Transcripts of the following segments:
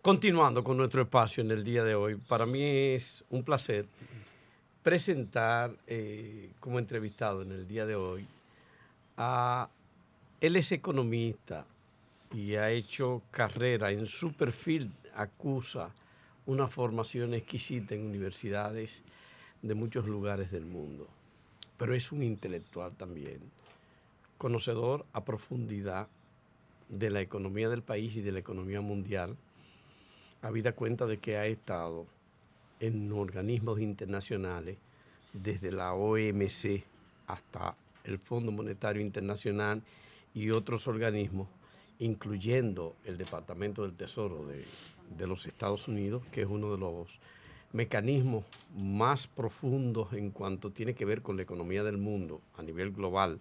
Continuando con nuestro espacio en el día de hoy, para mí es un placer presentar como entrevistado en el día de hoy a... Él es economista y ha hecho carrera en su perfil, acusa una formación exquisita en universidades de muchos lugares del mundo, pero es un intelectual también, conocedor a profundidad de la economía del país y de la economía mundial, habida cuenta de que ha estado en organismos internacionales, desde la OMC hasta el Fondo Monetario Internacional y otros organismos, incluyendo el Departamento del Tesoro de los Estados Unidos, que es uno de los mecanismos más profundos en cuanto tiene que ver con la economía del mundo a nivel global.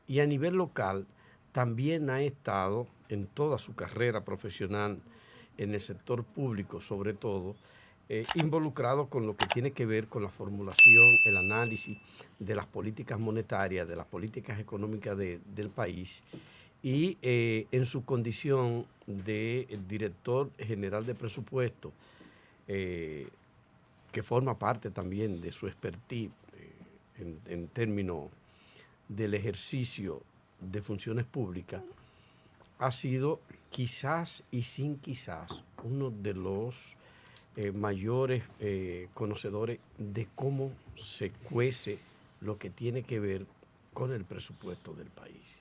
Y a nivel local también ha estado en toda su carrera profesional en el sector público, sobre todo, involucrado con lo que tiene que ver con la formulación, el análisis de las políticas monetarias, de las políticas económicas del país, y en su condición de director general de presupuesto, que forma parte también de su expertise en términos del ejercicio de funciones públicas, ha sido quizás y sin quizás uno de los mayores conocedores de cómo se cuece lo que tiene que ver con el presupuesto del país.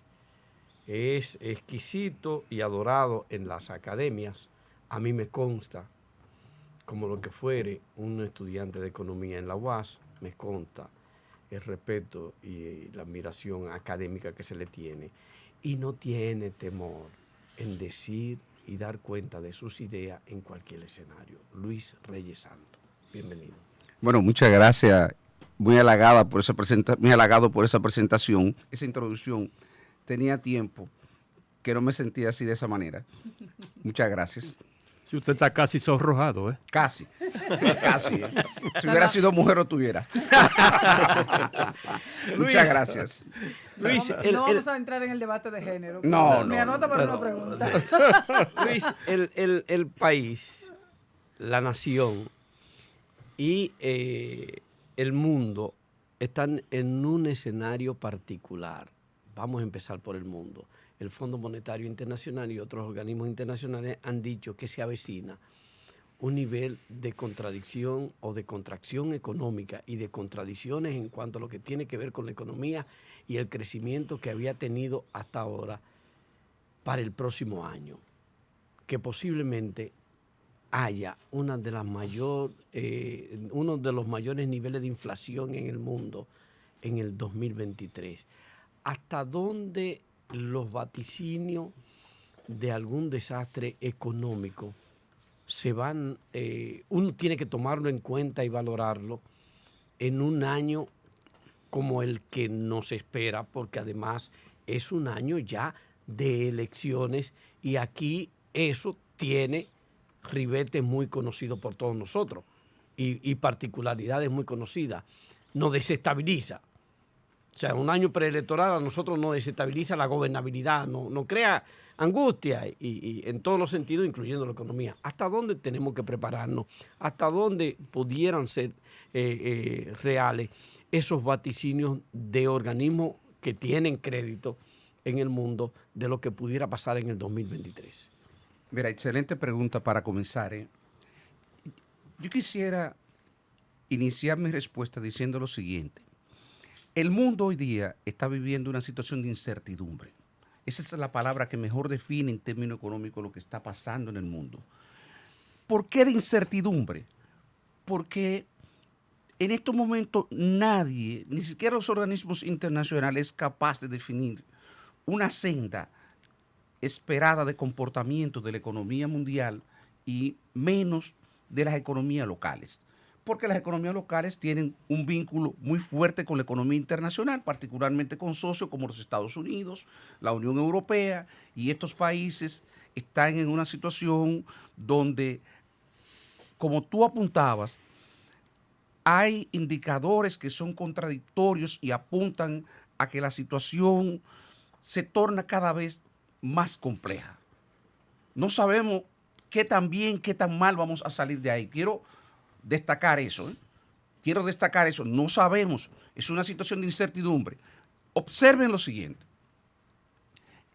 Es exquisito y adorado en las academias. A mí me consta, como lo que fuere un estudiante de economía en la UAS, me consta el respeto y la admiración académica que se le tiene, y no tiene temor en decir y dar cuenta de sus ideas en cualquier escenario. Luis Reyes Santos, bienvenido. Bueno, muchas gracias. Muy halagado por esa presentación, esa introducción. Tenía tiempo que no me sentía así de esa manera. Muchas gracias. Si usted está casi sonrojado, ¿eh? Casi. Si hubiera sido mujer, lo tuviera. Muchas gracias. Luis, no vamos a entrar en el debate de género. No. Me anota para una pregunta. Luis, el país, la nación y el mundo están en un escenario particular. Vamos a empezar por el mundo. El Fondo Monetario Internacional y otros organismos internacionales han dicho que se avecina un nivel de contradicción o de contracción económica y de contradicciones en cuanto a lo que tiene que ver con la economía y el crecimiento que había tenido hasta ahora para el próximo año, que posiblemente haya uno de los mayores niveles de inflación en el mundo en el 2023. ¿Hasta dónde los vaticinios de algún desastre económico se van, uno tiene que tomarlo en cuenta y valorarlo en un año como el que nos espera, porque además es un año ya de elecciones y aquí eso tiene ribetes muy conocidos por todos nosotros y particularidades muy conocidas? Nos desestabiliza. O sea, un año preelectoral a nosotros nos desestabiliza la gobernabilidad, nos crea angustia y en todos los sentidos, incluyendo la economía. ¿Hasta dónde tenemos que prepararnos? ¿Hasta dónde pudieran ser reales esos vaticinios de organismos que tienen crédito en el mundo de lo que pudiera pasar en el 2023? Mira, excelente pregunta para comenzar. Yo quisiera iniciar mi respuesta diciendo lo siguiente. El mundo hoy día está viviendo una situación de incertidumbre. Esa es la palabra que mejor define en términos económicos lo que está pasando en el mundo. ¿Por qué de incertidumbre? Porque en estos momentos nadie, ni siquiera los organismos internacionales, es capaz de definir una senda esperada de comportamiento de la economía mundial y menos de las economías locales. Porque las economías locales tienen un vínculo muy fuerte con la economía internacional, particularmente con socios como los Estados Unidos, la Unión Europea, y estos países están en una situación donde, como tú apuntabas, hay indicadores que son contradictorios y apuntan a que la situación se torna cada vez más compleja. No sabemos qué tan bien, qué tan mal vamos a salir de ahí. Quiero destacar eso, ¿eh? Quiero destacar eso. No sabemos. Es una situación de incertidumbre. Observen lo siguiente.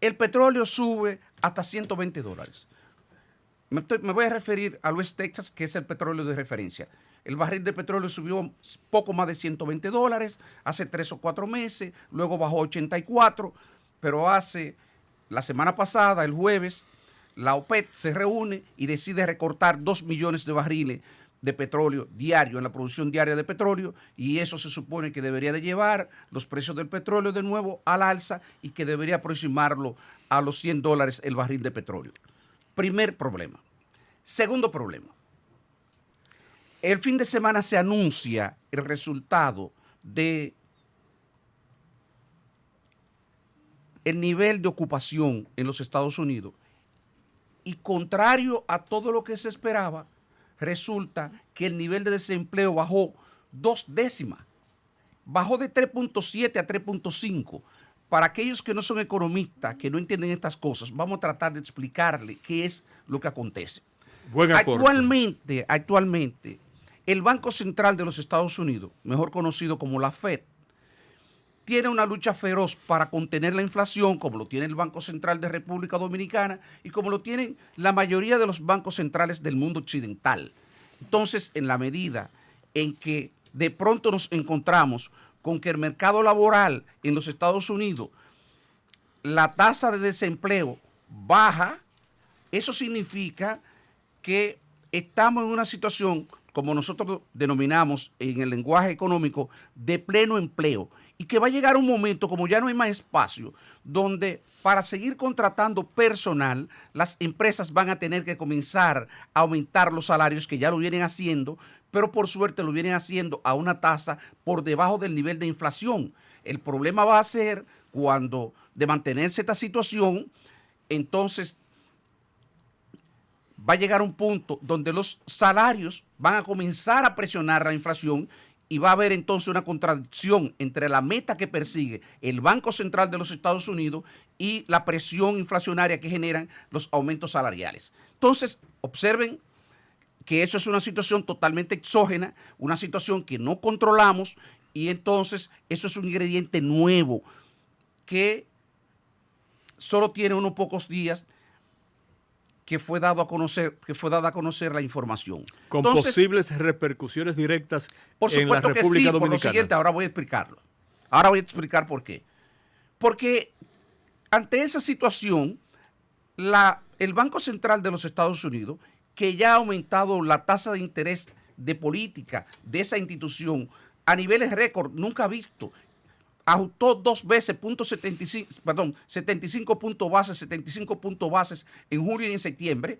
El petróleo sube hasta $120. Me voy a referir a West Texas, que es el petróleo de referencia. El barril de petróleo subió poco más de $120 hace 3 o 4 meses, luego bajó a 84, pero la semana pasada, el jueves, la OPEP se reúne y decide recortar 2 millones de barriles de petróleo diario en la producción diaria de petróleo, y eso se supone que debería de llevar los precios del petróleo de nuevo al alza y que debería aproximarlo a los $100 el barril de petróleo. Primer problema. Segundo problema. El fin de semana se anuncia el resultado de el nivel de ocupación en los Estados Unidos, y contrario a todo lo que se esperaba, resulta que el nivel de desempleo bajó 2 décimas. Bajó de 3.7 a 3.5. Para aquellos que no son economistas, que no entienden estas cosas, vamos a tratar de explicarle qué es lo que acontece. Buen aporte. Actualmente, el Banco Central de los Estados Unidos, mejor conocido como la Fed, tiene una lucha feroz para contener la inflación, como lo tiene el Banco Central de República Dominicana y como lo tienen la mayoría de los bancos centrales del mundo occidental. Entonces, en la medida en que de pronto nos encontramos con que el mercado laboral en los Estados Unidos, la tasa de desempleo baja, eso significa que estamos en una situación, como nosotros denominamos en el lenguaje económico, de pleno empleo. Y que va a llegar un momento, como ya no hay más espacio, donde para seguir contratando personal, las empresas van a tener que comenzar a aumentar los salarios, que ya lo vienen haciendo, pero por suerte lo vienen haciendo a una tasa por debajo del nivel de inflación. El problema va a ser cuando, de mantenerse esta situación, entonces va a llegar un punto donde los salarios van a comenzar a presionar la inflación, y va a haber entonces una contradicción entre la meta que persigue el Banco Central de los Estados Unidos y la presión inflacionaria que generan los aumentos salariales. Entonces, observen que eso es una situación totalmente exógena, una situación que no controlamos, y entonces eso es un ingrediente nuevo que solo tiene unos pocos días que fue dada a conocer la información. Con Entonces, posibles repercusiones directas por en la supuesto que República sí, Dominicana. por lo siguiente, ahora voy a explicarlo. Ahora voy a explicar por qué. Porque ante esa situación, el Banco Central de los Estados Unidos, que ya ha aumentado la tasa de interés de política de esa institución a niveles récord nunca visto, ajustó 2 veces 75 puntos bases en julio y en septiembre.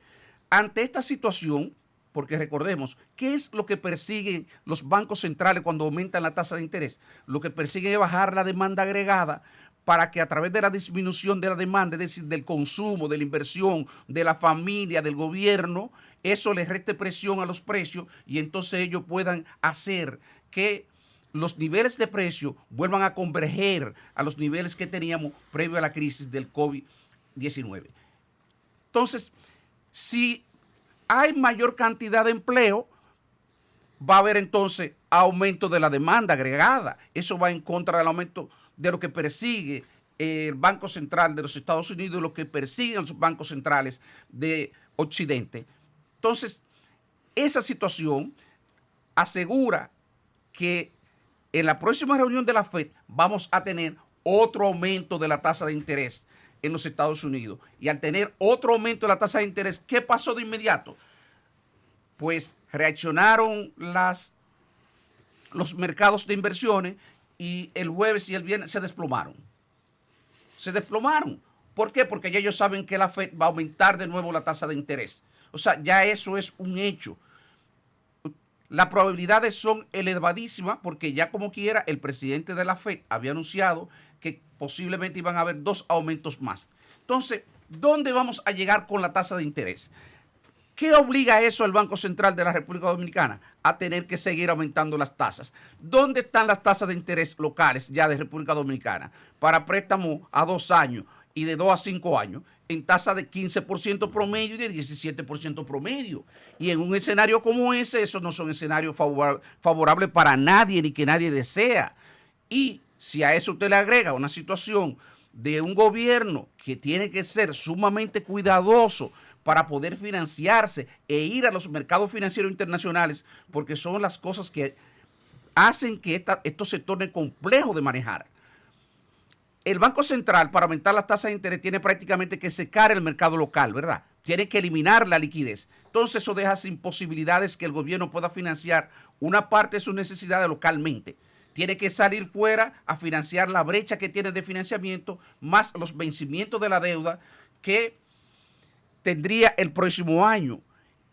Ante esta situación, porque recordemos, ¿qué es lo que persiguen los bancos centrales cuando aumentan la tasa de interés? Lo que persiguen es bajar la demanda agregada para que a través de la disminución de la demanda, es decir, del consumo, de la inversión, de la familia, del gobierno, eso les reste presión a los precios y entonces ellos puedan hacer que los niveles de precio vuelvan a converger a los niveles que teníamos previo a la crisis del COVID-19. Entonces, si hay mayor cantidad de empleo, va a haber entonces aumento de la demanda agregada. Eso va en contra del aumento de lo que persigue el Banco Central de los Estados Unidos y lo que persiguen los bancos centrales de Occidente. Entonces, esa situación asegura que en la próxima reunión de la FED vamos a tener otro aumento de la tasa de interés en los Estados Unidos. Y al tener otro aumento de la tasa de interés, ¿qué pasó de inmediato? Pues reaccionaron los mercados de inversiones y el jueves y el viernes se desplomaron. Se desplomaron. ¿Por qué? Porque ya ellos saben que la FED va a aumentar de nuevo la tasa de interés. O sea, ya eso es un hecho. Las probabilidades son elevadísimas porque ya como quiera el presidente de la FED había anunciado que posiblemente iban a haber 2 aumentos más. Entonces, ¿dónde vamos a llegar con la tasa de interés? ¿Qué obliga eso al Banco Central de la República Dominicana? A tener que seguir aumentando las tasas. ¿Dónde están las tasas de interés locales ya de República Dominicana? Para préstamo a 2 años y de 2 a 5 años en tasa de 15% promedio y de 17% promedio. Y en un escenario como ese, esos no son escenarios favorables para nadie ni que nadie desea. Y si a eso usted le agrega una situación de un gobierno que tiene que ser sumamente cuidadoso para poder financiarse e ir a los mercados financieros internacionales, porque son las cosas que hacen que esto se torne complejo de manejar. El Banco Central, para aumentar las tasas de interés, tiene prácticamente que secar el mercado local, ¿verdad? Tiene que eliminar la liquidez. Entonces eso deja sin posibilidades que el gobierno pueda financiar una parte de sus necesidades localmente. Tiene que salir fuera a financiar la brecha que tiene de financiamiento, más los vencimientos de la deuda que tendría el próximo año.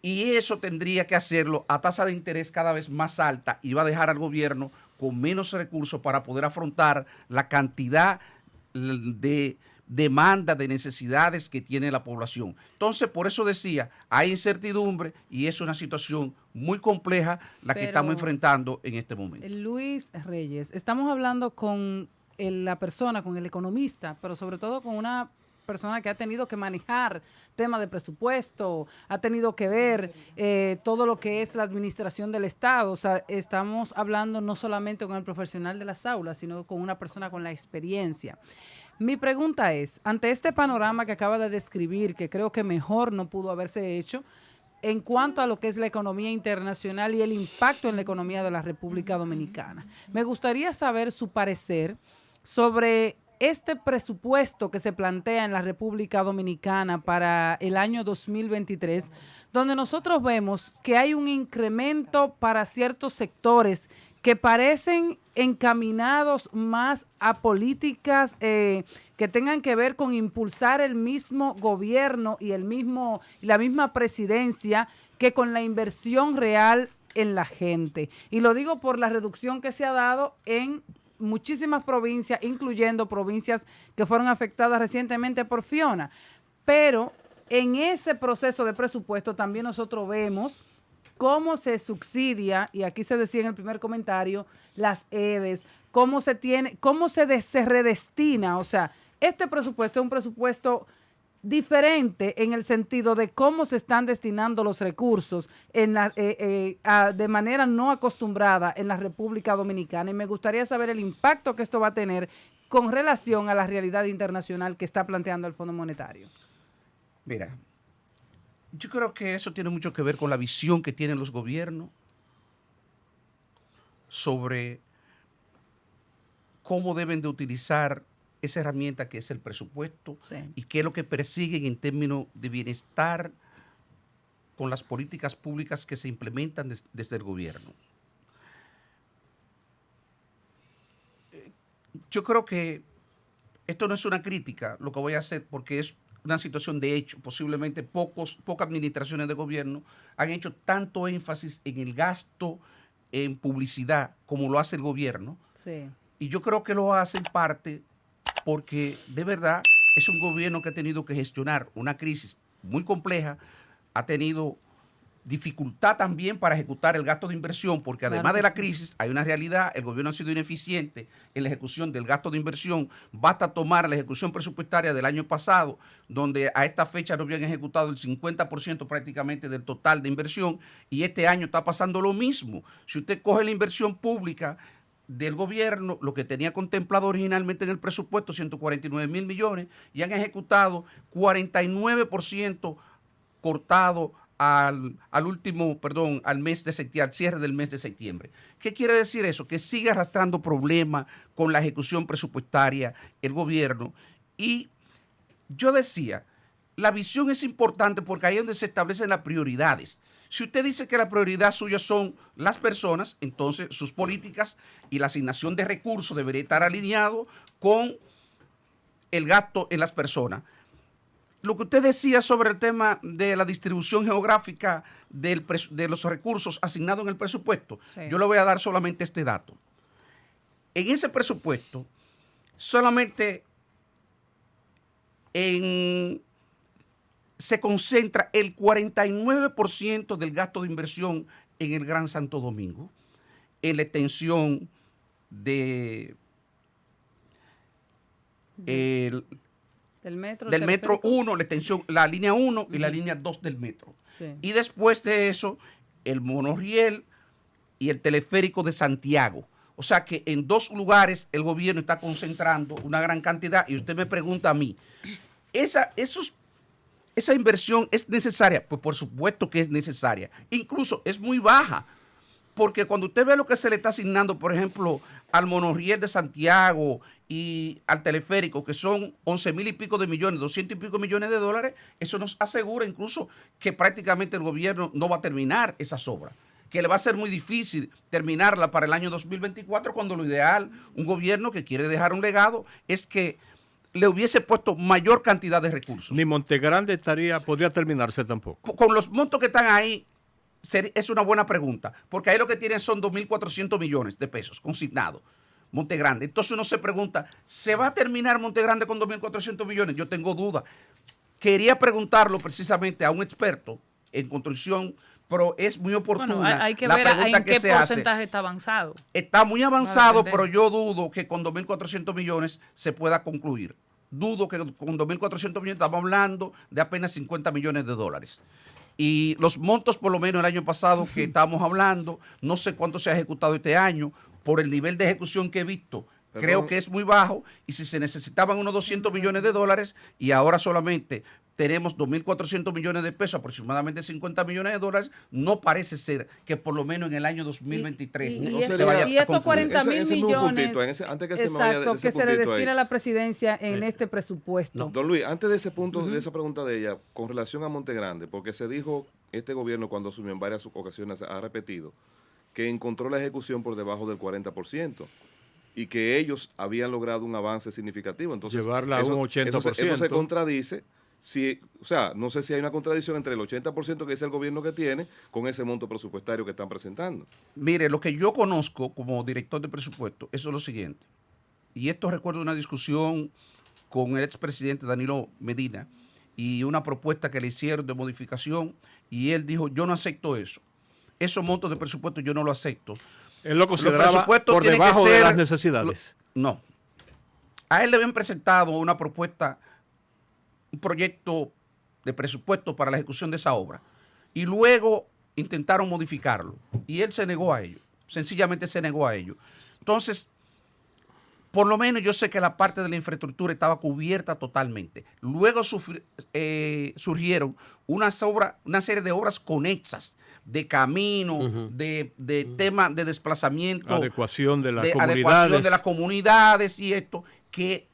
Y eso tendría que hacerlo a tasa de interés cada vez más alta y va a dejar al gobierno con menos recursos para poder afrontar la cantidad de demanda, de necesidades que tiene la población. Entonces, por eso decía, hay incertidumbre y es una situación muy compleja la que estamos enfrentando en este momento. Luis Reyes, estamos hablando con la persona, con el economista, pero sobre todo con una persona que ha tenido que manejar temas de presupuesto, ha tenido que ver todo lo que es la administración del Estado. O sea, estamos hablando no solamente con el profesional de las aulas, sino con una persona con la experiencia. Mi pregunta es, ante este panorama que acaba de describir, que creo que mejor no pudo haberse hecho, en cuanto a lo que es la economía internacional y el impacto en la economía de la República Dominicana, me gustaría saber su parecer sobre este presupuesto que se plantea en la República Dominicana para el año 2023, donde nosotros vemos que hay un incremento para ciertos sectores que parecen encaminados más a políticas que tengan que ver con impulsar el mismo gobierno y la misma presidencia que con la inversión real en la gente. Y lo digo por la reducción que se ha dado en muchísimas provincias, incluyendo provincias que fueron afectadas recientemente por Fiona. Pero en ese proceso de presupuesto también nosotros vemos cómo se subsidia, y aquí se decía en el primer comentario, las EDES, cómo se redestina. O sea, este presupuesto es un presupuesto diferente en el sentido de cómo se están destinando los recursos de manera no acostumbrada en la República Dominicana. Y me gustaría saber el impacto que esto va a tener con relación a la realidad internacional que está planteando el Fondo Monetario. Mira, yo creo que eso tiene mucho que ver con la visión que tienen los gobiernos sobre cómo deben de utilizar esa herramienta que es el presupuesto, sí, y qué es lo que persiguen en términos de bienestar con las políticas públicas que se implementan desde el gobierno. Yo creo que esto no es una crítica, lo que voy a hacer, porque es una situación de hecho. Posiblemente pocas administraciones de gobierno han hecho tanto énfasis en el gasto en publicidad como lo hace el gobierno. Sí. Y yo creo que lo hace en parte porque de verdad es un gobierno que ha tenido que gestionar una crisis muy compleja, ha tenido dificultad también para ejecutar el gasto de inversión, porque además de la crisis hay una realidad: el gobierno ha sido ineficiente en la ejecución del gasto de inversión. Basta tomar la ejecución presupuestaria del año pasado, donde a esta fecha no habían ejecutado el 50% prácticamente del total de inversión, y este año está pasando lo mismo. Si usted coge la inversión pública del gobierno, lo que tenía contemplado originalmente en el presupuesto, 149,000 millones, y han ejecutado 49% cortado al mes de septiembre, al cierre del mes de septiembre. ¿Qué quiere decir eso? Que sigue arrastrando problemas con la ejecución presupuestaria el gobierno. Y yo decía, la visión es importante porque ahí es donde se establecen las prioridades. Si usted dice que la prioridad suya son las personas, entonces sus políticas y la asignación de recursos debería estar alineado con el gasto en las personas. Lo que usted decía sobre el tema de la distribución geográfica de los recursos asignados en el presupuesto, sí, yo le voy a dar solamente este dato. En ese presupuesto, solamente se concentra el 49% del gasto de inversión en el Gran Santo Domingo, en la extensión de Del metro. Del metro teleférico. 1, la extensión, la línea 1 y la línea 2 del metro. Sí. Y después de eso, el monorriel y el teleférico de Santiago. O sea que en 2 lugares el gobierno está concentrando una gran cantidad. Y usted me pregunta a mí, ¿esa inversión es necesaria? Pues por supuesto que es necesaria. Incluso es muy baja. Porque cuando usted ve lo que se le está asignando, por ejemplo, al monorriel de Santiago y al teleférico, que son 11,000 y pico de millones, 200 y pico millones de dólares, eso nos asegura incluso que prácticamente el gobierno no va a terminar esas obras, que le va a ser muy difícil terminarla para el año 2024, cuando lo ideal, un gobierno que quiere dejar un legado, es que le hubiese puesto mayor cantidad de recursos. Ni Montegrande podría terminarse tampoco. Con los montos que están ahí, es una buena pregunta, porque ahí lo que tienen son 2.400 millones de pesos consignados, Montegrande. Entonces uno se pregunta, ¿se va a terminar Montegrande con 2.400 millones? Yo tengo dudas. Quería preguntarlo precisamente a un experto en construcción, pero es muy oportuna. Bueno, hay que la ver pregunta en que qué se hace. porcentaje está avanzado. Está muy avanzado, Vale, pero yo dudo que con 2.400 millones se pueda concluir. Dudo que con 2.400 millones estamos hablando de apenas 50 millones de dólares. Y los montos, por lo menos el año pasado que estábamos hablando, no sé cuánto se ha ejecutado este año, por el nivel de ejecución que he visto, creo que es muy bajo. Y si se necesitaban unos 200 millones de dólares y ahora solamente tenemos 2.400 millones de pesos, aproximadamente 50 millones de dólares, no parece ser que por lo menos en el año 2023 y se vaya y a estos concluir. 40.000 millones, Antes que se me vaya de ese que se le puntito destina a ahí. la presidencia en este presupuesto. Don Luis, antes de ese punto, de esa pregunta de ella, con relación a Montegrande, porque se dijo, este gobierno cuando asumió en varias ocasiones ha repetido, que encontró la ejecución por debajo del 40% y que ellos habían logrado un avance significativo. Entonces, llevarla a un 80%. Eso se contradice. Si, o sea, no sé si hay una contradicción entre el 80% que dice el gobierno que tiene con ese monto presupuestario que están presentando. Mire, lo que yo conozco como director de presupuesto, eso es lo siguiente. Y esto recuerdo una discusión con el expresidente Danilo Medina y una propuesta que le hicieron de modificación, y él dijo, yo no acepto eso. Esos montos de presupuesto yo no lo acepto. Él lo consideraba presupuestos por tienen que debajo de ser- las necesidades. No. A él le habían presentado una propuesta, un proyecto de presupuesto para la ejecución de esa obra. Y luego intentaron modificarlo. Y él se negó a ello. Sencillamente se negó a ello. Entonces, por lo menos yo sé que la parte de la infraestructura estaba cubierta totalmente. Luego surgieron una serie de obras conexas, de camino, de tema de desplazamiento, Adecuación de las adecuación comunidades. de las comunidades y esto, que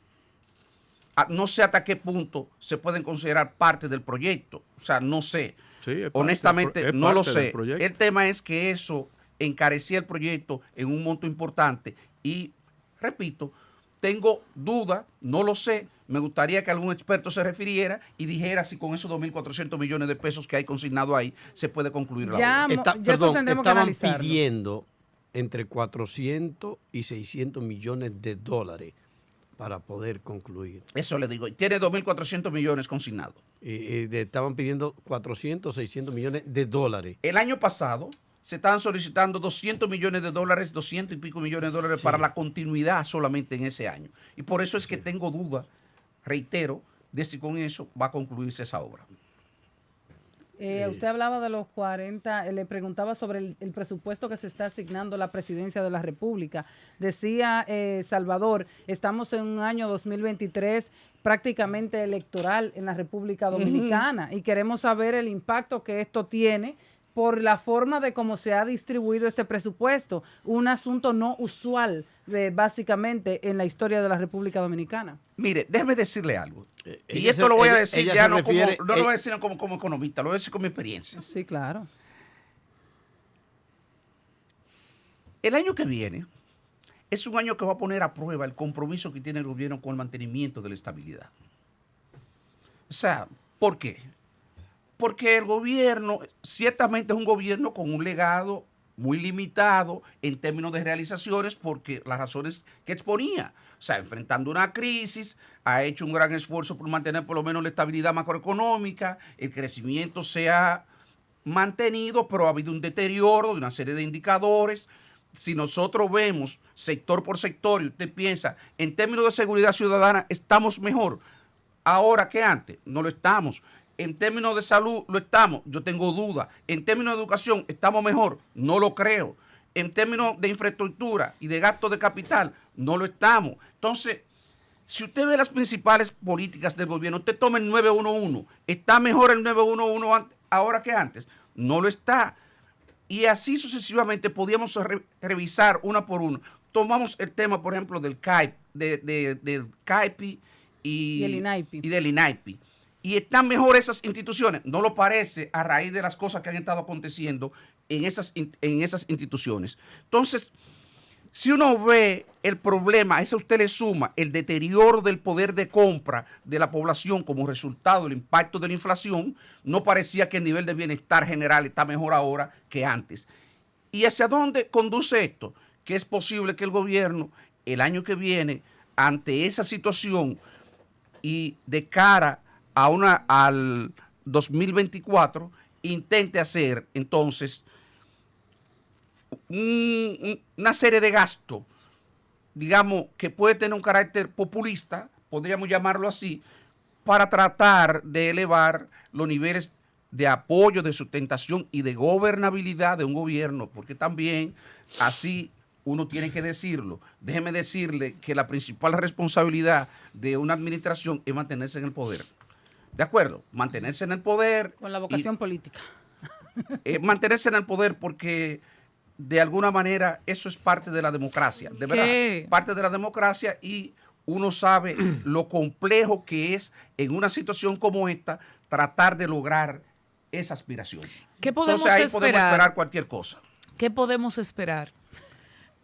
no sé hasta qué punto se pueden considerar parte del proyecto. O sea, no sé. Sí, es parte Honestamente, es no lo parte del sé. proyecto. El tema es que eso encarecía el proyecto en un monto importante y, repito, tengo duda, no lo sé. Me gustaría que algún experto se refiriera y dijera si con esos 2.400 millones de pesos que hay consignado ahí se puede concluir la Ya, obra. ya eso tendremos que estaban analizarlo. pidiendo entre 400 y 600 millones de dólares para poder concluir. Eso le digo. Tiene 2.400 millones consignados. Estaban pidiendo 400, 600 millones de dólares. El año pasado se estaban solicitando 200 millones de dólares, 200 y pico millones de dólares Sí. para la continuidad solamente en ese año. Y por eso es que tengo duda, reitero, de si con eso va a concluirse esa obra. Usted hablaba de los 40, le preguntaba sobre el presupuesto que se está asignando a la presidencia de la República. Decía Salvador, estamos en un año 2023 prácticamente electoral en la República Dominicana y queremos saber el impacto que esto tiene por la forma de cómo se ha distribuido este presupuesto, un asunto no usual básicamente en la historia de la República Dominicana. Mire, déjeme decirle algo. Y Ella esto se- lo voy a ella- decir ella ya se no refiere- como, no lo voy a decir como economista, lo voy a decir con mi experiencia. Sí, claro. El año que viene es un año que va a poner a prueba el compromiso que tiene el gobierno con el mantenimiento de la estabilidad. O sea, ¿por qué? Porque el gobierno ciertamente es un gobierno con un legado muy limitado en términos de realizaciones, porque las razones que exponía, o sea, enfrentando una crisis, ha hecho un gran esfuerzo por mantener por lo menos la estabilidad macroeconómica, el crecimiento se ha mantenido, pero ha habido un deterioro de una serie de indicadores. Si nosotros vemos sector por sector y usted piensa, en términos de seguridad ciudadana, estamos mejor. ahora que antes. No lo estamos. En términos de salud, lo estamos. Yo tengo dudas. En términos de educación, ¿estamos mejor? No lo creo. En términos de infraestructura y de gasto de capital, no lo estamos. Entonces, si usted ve las principales políticas del gobierno, usted toma el 911. ¿Está mejor el 911 ahora que antes? No lo está. Y así sucesivamente podíamos revisar una por una. Tomamos el tema, por ejemplo, del CAIP, del CAIPI y del INAIPI. ¿Y están mejor esas instituciones? No lo parece a raíz de las cosas que han estado aconteciendo en esas instituciones. Entonces, si uno ve el problema, a eso usted le suma el deterioro del poder de compra de la población como resultado del impacto de la inflación, no parecía que el nivel de bienestar general está mejor ahora que antes. ¿Y hacia dónde conduce esto? Que es posible que el gobierno el año que viene, ante esa situación y de cara al 2024, intente hacer entonces una serie de gastos, digamos, que puede tener un carácter populista, podríamos llamarlo así, para tratar de elevar los niveles de apoyo, de sustentación y de gobernabilidad de un gobierno, porque también así uno tiene que decirlo. Déjeme decirle que la principal responsabilidad de una administración es mantenerse en el poder. ¿De acuerdo? Mantenerse en el poder. Con la vocación política. Mantenerse en el poder porque de alguna manera eso es parte de la democracia. De verdad, parte de la democracia, y uno sabe lo complejo que es en una situación como esta tratar de lograr esa aspiración. ¿Qué podemos Entonces ahí esperar? podemos esperar cualquier cosa. ¿Qué podemos esperar?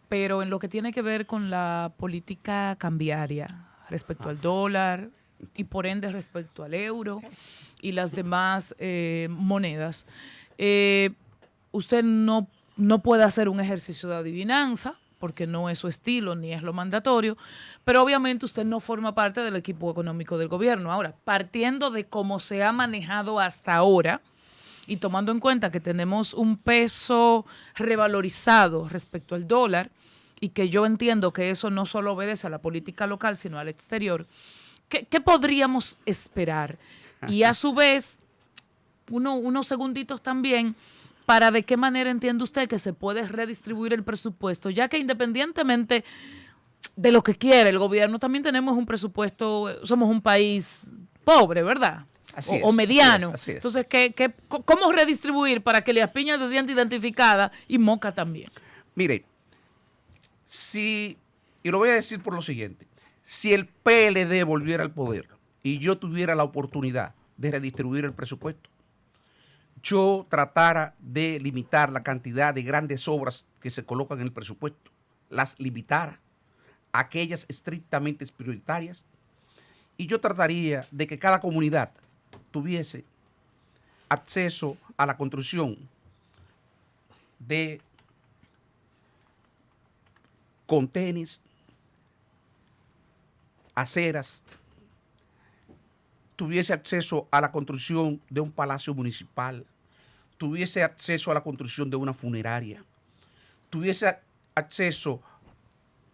Pero en lo que tiene que ver con la política cambiaria respecto al dólar y por ende respecto al euro y las demás monedas, usted no puede hacer un ejercicio de adivinanza porque no es su estilo ni es lo mandatorio, pero obviamente usted no forma parte del equipo económico del gobierno. Ahora, partiendo de cómo se ha manejado hasta ahora y tomando en cuenta que tenemos un peso revalorizado respecto al dólar, y que yo entiendo que eso no solo obedece a la política local, sino al exterior, ¿qué podríamos esperar? Y a su vez, unos segunditos también, para de qué manera entiende usted que se puede redistribuir el presupuesto, ya que independientemente de lo que quiere el gobierno, también tenemos un presupuesto, somos un país pobre, ¿verdad? O mediano. Así es. Entonces, ¿cómo redistribuir para que Elías Piña se sienta identificada y Moca también? Mire, y lo voy a decir por lo siguiente, si el PLD volviera al poder y yo tuviera la oportunidad de redistribuir el presupuesto, yo tratara de limitar la cantidad de grandes obras que se colocan en el presupuesto, las limitara a aquellas estrictamente prioritarias, y yo trataría de que cada comunidad tuviese acceso a la construcción de contenes, aceras, tuviese acceso a la construcción de un palacio municipal, tuviese acceso a la construcción de una funeraria, tuviese acceso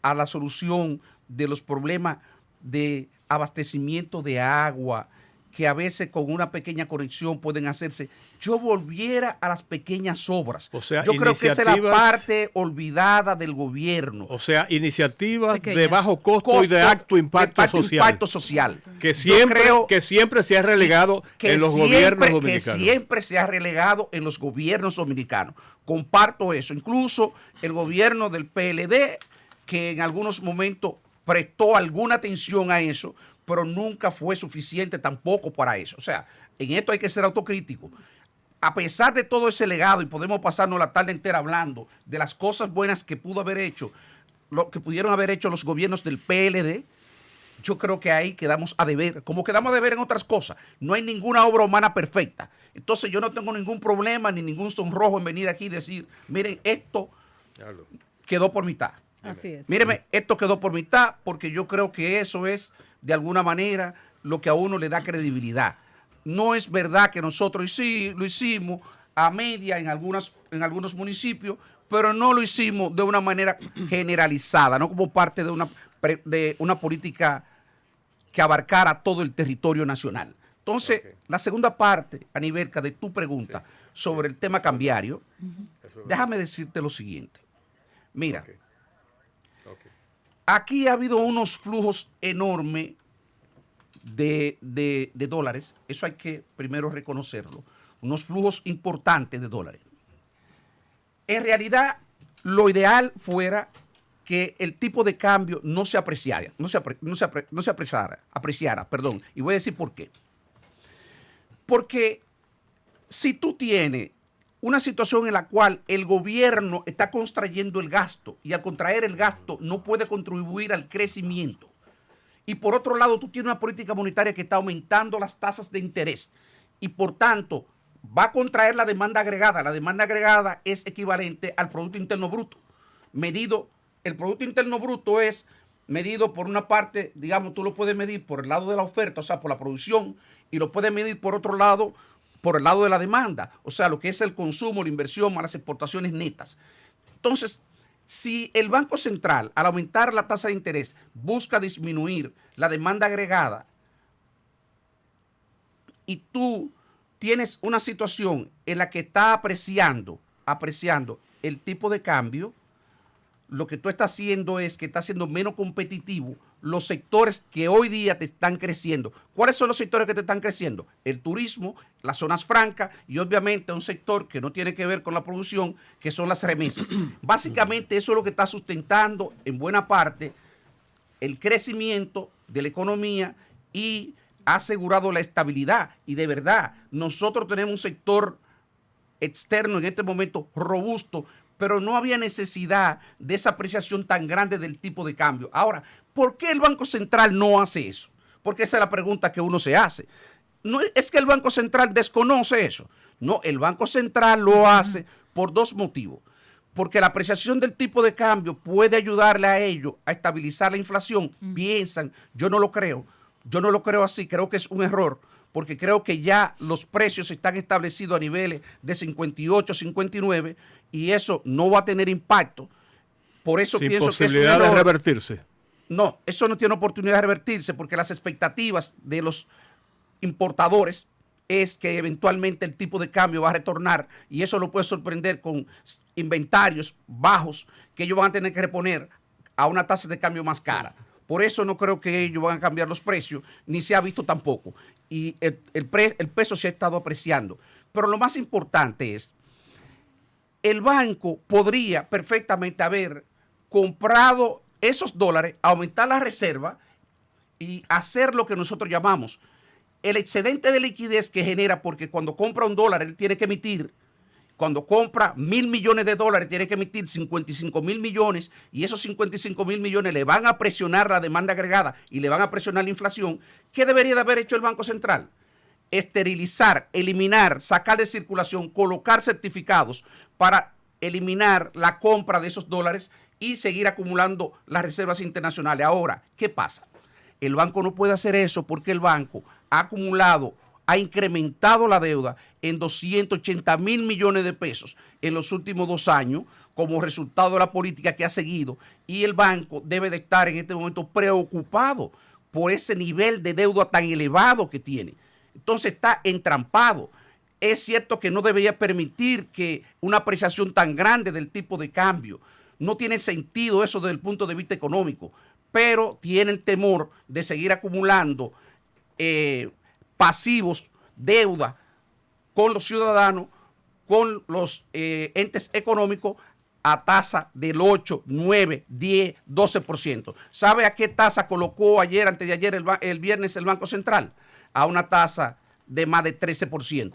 a la solución de los problemas de abastecimiento de agua, que a veces con una pequeña conexión pueden hacerse. Yo volviera a las pequeñas obras. O sea, yo creo que esa es la parte olvidada del gobierno. O sea, iniciativas pequeñas, de bajo costo y de alto impacto social. Que siempre se ha relegado en los gobiernos dominicanos. Que siempre se ha relegado en los gobiernos dominicanos. Comparto eso. Incluso el gobierno del PLD, que en algunos momentos prestó alguna atención a eso, pero nunca fue suficiente tampoco para eso. O sea, en esto hay que ser autocrítico. A pesar de todo ese legado, y podemos pasarnos la tarde entera hablando de las cosas buenas que pudo haber hecho, lo que pudieron haber hecho los gobiernos del PLD, yo creo que ahí quedamos a deber, como quedamos a deber en otras cosas. No hay ninguna obra humana perfecta. Entonces yo no tengo ningún problema ni ningún sonrojo en venir aquí y decir, miren, esto quedó por mitad. Así es. Míreme, esto quedó por mitad, porque yo creo que eso es, de alguna manera, lo que a uno le da credibilidad. No es verdad que nosotros lo hicimos a media en algunos municipios, pero no lo hicimos de una manera generalizada, no como parte de una política que abarcara todo el territorio nacional. Entonces, la segunda parte, Aniberca, de tu pregunta sobre el tema cambiario, déjame decirte lo siguiente. Mira, aquí ha habido unos flujos enormes de dólares, eso hay que primero reconocerlo, unos flujos importantes de dólares. En realidad, lo ideal fuera que el tipo de cambio no se apreciara, perdón, y voy a decir por qué. Porque si tú tienes una situación en la cual el gobierno está contrayendo el gasto y al contraer el gasto no puede contribuir al crecimiento, y por otro lado tú tienes una política monetaria que está aumentando las tasas de interés y por tanto va a contraer la demanda agregada. La demanda agregada es equivalente al Producto Interno Bruto. El Producto Interno Bruto es medido por una parte, digamos, tú lo puedes medir por el lado de la oferta, o sea, por la producción, y lo puedes medir por otro lado, por el lado de la demanda, o sea, lo que es el consumo, la inversión, más las exportaciones netas. Entonces, si el Banco Central, al aumentar la tasa de interés, busca disminuir la demanda agregada y tú tienes una situación en la que está apreciando el tipo de cambio, lo que tú estás haciendo es que está haciendo menos competitivo los sectores que hoy día te están creciendo. ¿Cuáles son los sectores que te están creciendo? El turismo, las zonas francas y obviamente un sector que no tiene que ver con la producción, que son las remesas. Básicamente eso es lo que está sustentando en buena parte el crecimiento de la economía y ha asegurado la estabilidad. Y de verdad, nosotros tenemos un sector externo en este momento robusto, pero no había necesidad de esa apreciación tan grande del tipo de cambio. Ahora, ¿por qué el Banco Central no hace eso? Porque esa es la pregunta que uno se hace. No es que el Banco Central desconoce eso. No, el Banco Central lo hace por dos motivos. Porque la apreciación del tipo de cambio puede ayudarle a ellos a estabilizar la inflación. Piensan, yo no lo creo. Yo no lo creo así, creo que es un error. Porque creo que ya los precios están establecidos a niveles de 58, 59 y eso no va a tener impacto. Por eso sin pienso que es un posibilidad error. de revertirse. No, eso no tiene oportunidad de revertirse porque las expectativas de los importadores es que eventualmente el tipo de cambio va a retornar y eso lo puede sorprender con inventarios bajos que ellos van a tener que reponer a una tasa de cambio más cara. Por eso no creo que ellos van a cambiar los precios, ni se ha visto tampoco. Y el peso se ha estado apreciando. Pero lo más importante es, el banco podría perfectamente haber comprado esos dólares, aumentar la reserva y hacer lo que nosotros llamamos el excedente de liquidez que genera, porque cuando compra un dólar, él tiene que emitir. Cuando compra 1.000 millones de dólares, tiene que emitir 55.000 millones y esos 55.000 millones le van a presionar la demanda agregada y le van a presionar la inflación. ¿Qué debería de haber hecho el Banco Central? Esterilizar, eliminar, sacar de circulación, colocar certificados para eliminar la compra de esos dólares y seguir acumulando las reservas internacionales. Ahora, ¿qué pasa? El banco no puede hacer eso porque el banco ha acumulado, ha incrementado la deuda en 280.000 millones de pesos en los últimos 2 años como resultado de la política que ha seguido y el banco debe de estar en este momento preocupado por ese nivel de deuda tan elevado que tiene. Entonces está entrampado. Es cierto que no debería permitir que una apreciación tan grande del tipo de cambio. No tiene sentido eso desde el punto de vista económico, pero tiene el temor de seguir acumulando pasivos, deuda con los ciudadanos, con los entes económicos a tasa del 8, 9, 10, 12%. ¿Sabe a qué tasa colocó ayer, antes de ayer, el viernes el Banco Central? A una tasa de más de 13%.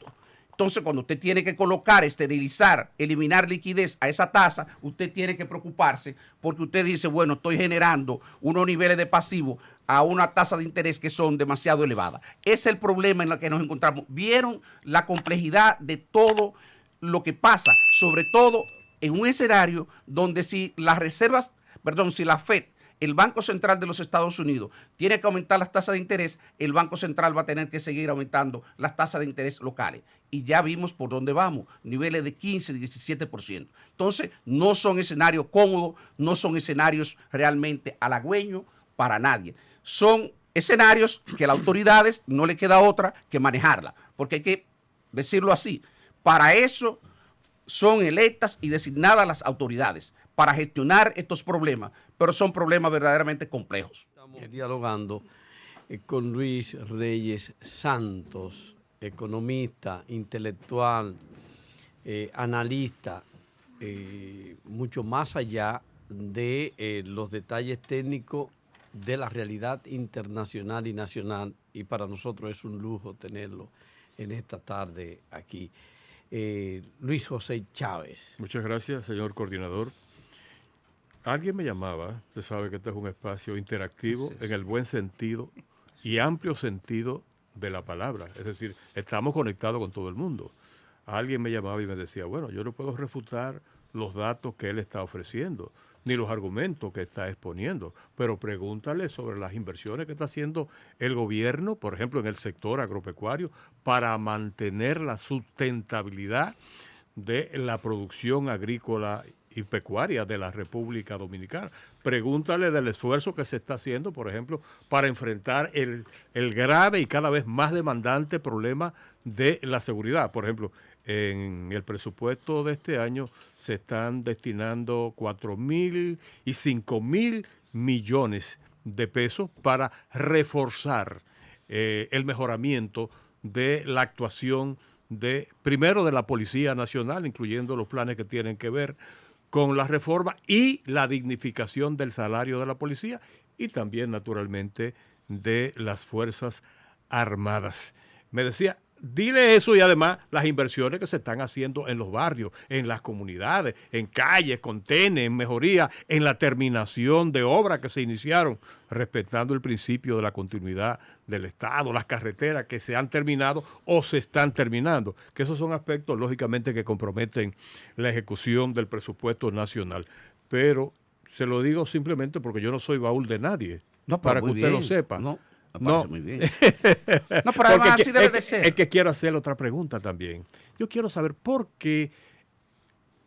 Entonces, cuando usted tiene que colocar, esterilizar, eliminar liquidez a esa tasa, usted tiene que preocuparse porque usted dice, bueno, estoy generando unos niveles de pasivo a una tasa de interés que son demasiado elevadas. Ese es el problema en el que nos encontramos. ¿Vieron la complejidad de todo lo que pasa? Sobre todo en un escenario donde si las reservas, perdón, si la FED, el Banco Central de los Estados Unidos, tiene que aumentar las tasas de interés, el Banco Central va a tener que seguir aumentando las tasas de interés locales. Y ya vimos por dónde vamos, niveles de 15, 17%. Entonces, no son escenarios cómodos, no son escenarios realmente halagüeños para nadie. Son escenarios que a las autoridades no le queda otra que manejarla, porque hay que decirlo así. Para eso son electas y designadas las autoridades, para gestionar estos problemas, pero son problemas verdaderamente complejos. Estamos dialogando con Luis Reyes Santos, economista, intelectual, analista, mucho más allá de los detalles técnicos de la realidad internacional y nacional, y para nosotros es un lujo tenerlo en esta tarde aquí. Luis José Chávez. Muchas gracias, señor coordinador. Alguien me llamaba, usted sabe que este es un espacio interactivo en el buen sentido y amplio sentido de la palabra, es decir, estamos conectados con todo el mundo. Alguien me llamaba y me decía, bueno, yo no puedo refutar los datos que él está ofreciendo, ni los argumentos que está exponiendo, pero pregúntale sobre las inversiones que está haciendo el gobierno, por ejemplo, en el sector agropecuario, para mantener la sustentabilidad de la producción agrícola y pecuaria de la República Dominicana. Pregúntale del esfuerzo que se está haciendo, por ejemplo, para enfrentar el grave y cada vez más demandante problema de la seguridad. Por ejemplo, en el presupuesto de este año se están destinando 4.000 y 5.000 millones de pesos para reforzar el mejoramiento de la actuación primero de la Policía Nacional, incluyendo los planes que tienen que ver con la reforma y la dignificación del salario de la policía y también, naturalmente, de las Fuerzas Armadas. Me decía, dile eso y además las inversiones que se están haciendo en los barrios, en las comunidades, en calles, contenes, en mejoría, en la terminación de obras que se iniciaron, respetando el principio de la continuidad del Estado, las carreteras que se han terminado o se están terminando, que esos son aspectos, lógicamente, que comprometen la ejecución del presupuesto nacional. Pero se lo digo simplemente porque yo no soy baúl de nadie, no, para que usted bien. lo sepa. No. No, muy bien. No, pero además así debe de ser. Es que quiero hacer otra pregunta también. Yo quiero saber por qué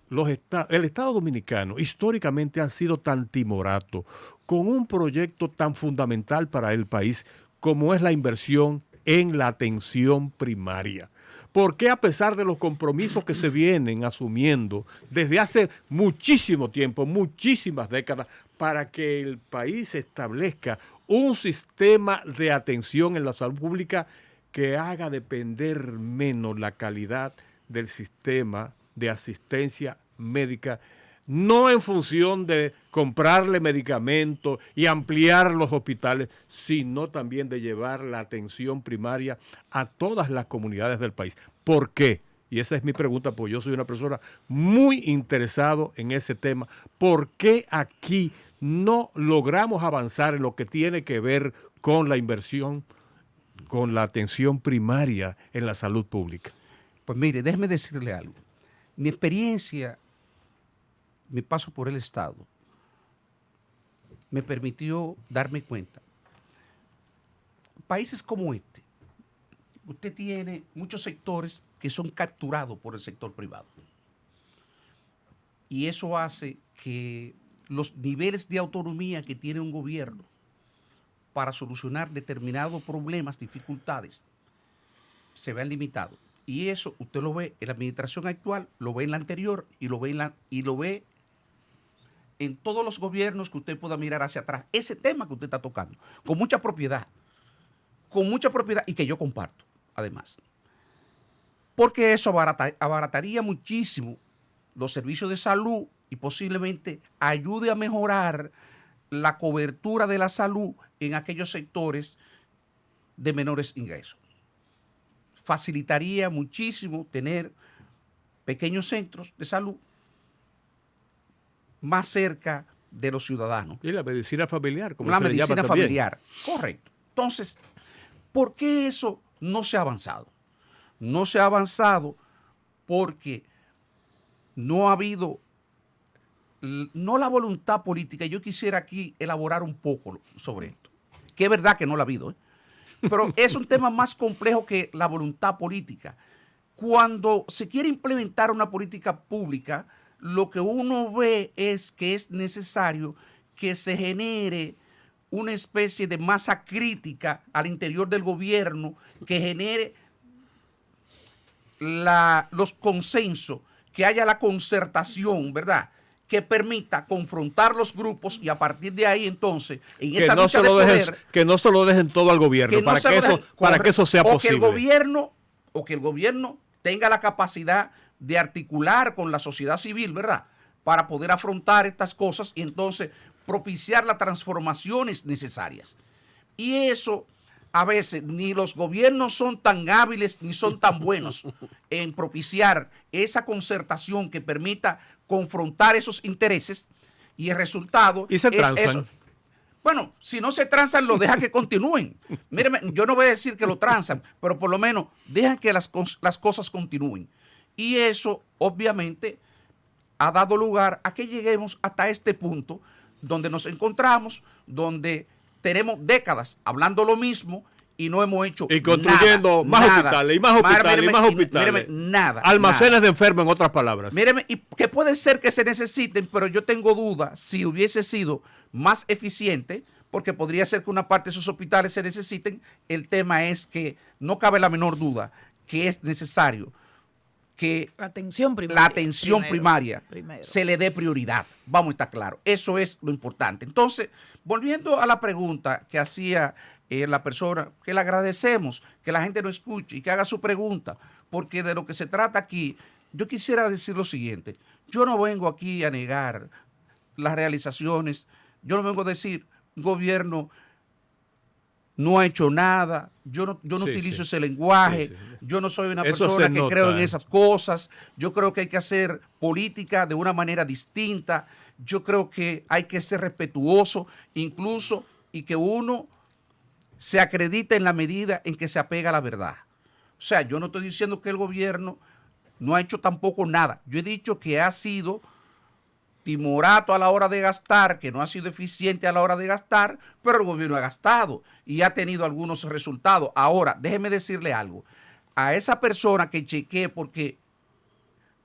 el Estado Dominicano históricamente ha sido tan timorato con un proyecto tan fundamental para el país como es la inversión en la atención primaria. ¿Por qué a pesar de los compromisos que se vienen asumiendo desde hace muchísimo tiempo, muchísimas décadas, para que el país establezca un sistema de atención en la salud pública que haga depender menos la calidad del sistema de asistencia médica, no en función de comprarle medicamentos y ampliar los hospitales, sino también de llevar la atención primaria a todas las comunidades del país? ¿Por qué? Y esa es mi pregunta, porque yo soy una persona muy interesado en ese tema. ¿Por qué aquí no logramos avanzar en lo que tiene que ver con la inversión, con la atención primaria en la salud pública? Pues mire, déjeme decirle algo. Mi experiencia, mi paso por el Estado, me permitió darme cuenta. Países como este, usted tiene muchos sectores que son capturados por el sector privado. Y eso hace que los niveles de autonomía que tiene un gobierno para solucionar determinados problemas, dificultades, se vean limitados. Y eso usted lo ve en la administración actual, lo ve en la anterior y lo ve en todos los gobiernos que usted pueda mirar hacia atrás. Ese tema que usted está tocando, con mucha propiedad y que yo comparto, además. Porque eso abarataría muchísimo los servicios de salud y posiblemente ayude a mejorar la cobertura de la salud en aquellos sectores de menores ingresos. Facilitaría muchísimo tener pequeños centros de salud más cerca de los ciudadanos. Y la medicina familiar, como la se le llama medicina también. familiar, correcto. Entonces, ¿por qué eso no se ha avanzado? No se ha avanzado porque no ha habido, no la voluntad política. Yo quisiera aquí elaborar un poco sobre esto, que es verdad que no la ha habido, pero es un tema más complejo que la voluntad política. Cuando se quiere implementar una política pública, lo que uno ve es que es necesario que se genere una especie de masa crítica al interior del gobierno que genere los consensos, que haya la concertación, ¿verdad?, que permita confrontar los grupos y a partir de ahí entonces, en esa lucha de poder, que no se lo dejen todo al gobierno para que eso sea posible. O que el gobierno tenga la capacidad de articular con la sociedad civil, ¿verdad?, para poder afrontar estas cosas y entonces propiciar las transformaciones necesarias. Y eso, a veces, ni los gobiernos son tan hábiles ni son tan buenos en propiciar esa concertación que permita confrontar esos intereses, y el resultado ¿Y se transan? es eso. Bueno, si no se transan, lo deja que continúen. Míreme, yo no voy a decir que lo transan, pero por lo menos dejan que las cosas continúen. Y eso, obviamente, ha dado lugar a que lleguemos hasta este punto donde nos encontramos, donde tenemos décadas hablando lo mismo y no hemos hecho y construyendo más hospitales y más hospitales y más hospitales. Míreme, nada. Almacenes de enfermos, en otras palabras. Míreme, y que puede ser que se necesiten, pero yo tengo duda si hubiese sido más eficiente, porque podría ser que una parte de esos hospitales se necesiten. El tema es que no cabe la menor duda que es necesario que la atención primaria, primero. Se le dé prioridad. Vamos a estar claros. Eso es lo importante. Entonces, volviendo a la pregunta que hacía la persona, que le agradecemos que la gente lo escuche y que haga su pregunta, porque de lo que se trata aquí, yo quisiera decir lo siguiente. Yo no vengo aquí a negar las realizaciones. Yo no vengo a decir, gobierno no ha hecho nada, yo no utilizo ese lenguaje, yo no soy una persona que creo en esas cosas, yo creo que hay que hacer política de una manera distinta, yo creo que hay que ser respetuoso incluso y que uno se acredite en la medida en que se apega a la verdad. O sea, yo no estoy diciendo que el gobierno no ha hecho tampoco nada, yo he dicho que ha sido timorato a la hora de gastar, que no ha sido eficiente a la hora de gastar, pero el gobierno ha gastado y ha tenido algunos resultados. Ahora, déjeme decirle algo. A esa persona que chequeé, porque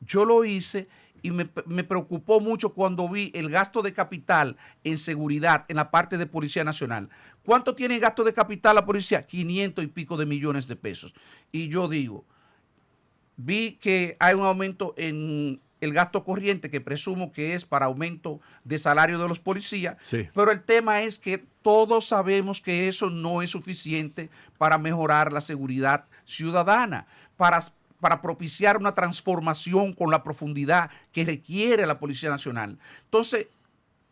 yo lo hice y me preocupó mucho cuando vi el gasto de capital en seguridad en la parte de Policía Nacional. ¿Cuánto tiene el gasto de capital la policía? 500 y pico de millones de pesos. Y yo digo, vi que hay un aumento en el gasto corriente, que presumo que es para aumento de salario de los policías, sí. Pero el tema es que todos sabemos que eso no es suficiente para mejorar la seguridad ciudadana, para propiciar una transformación con la profundidad que requiere la Policía Nacional. Entonces,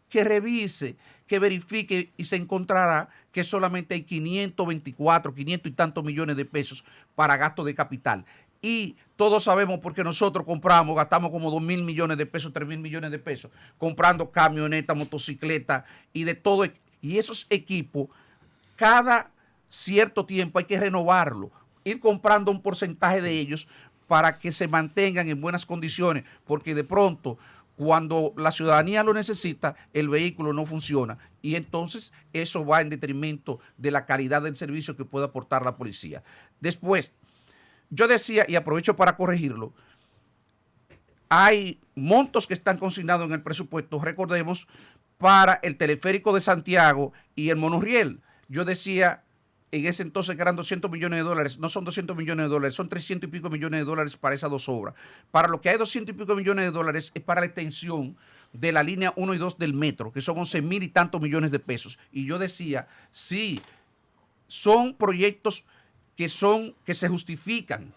que revise, que verifique y se encontrará que solamente hay 524, 500 y tantos millones de pesos para gasto de capital. Y todos sabemos porque nosotros gastamos como 2.000 millones de pesos, 3.000 millones de pesos, comprando camionetas, motocicletas y de todo. Y esos equipos, cada cierto tiempo hay que renovarlo, ir comprando un porcentaje de ellos para que se mantengan en buenas condiciones, porque de pronto, cuando la ciudadanía lo necesita, el vehículo no funciona y entonces eso va en detrimento de la calidad del servicio que puede aportar la policía. Después, yo decía, y aprovecho para corregirlo, hay montos que están consignados en el presupuesto, recordemos, para el teleférico de Santiago y el monorriel. Yo decía en ese entonces que eran 200 millones de dólares, no son 200 millones de dólares, son 300 y pico millones de dólares para esas dos obras. Para lo que hay 200 y pico millones de dólares es para la extensión de la línea 1 y 2 del metro, que son 11.000 y tantos millones de pesos. Y yo decía, sí, son proyectos que se justifican.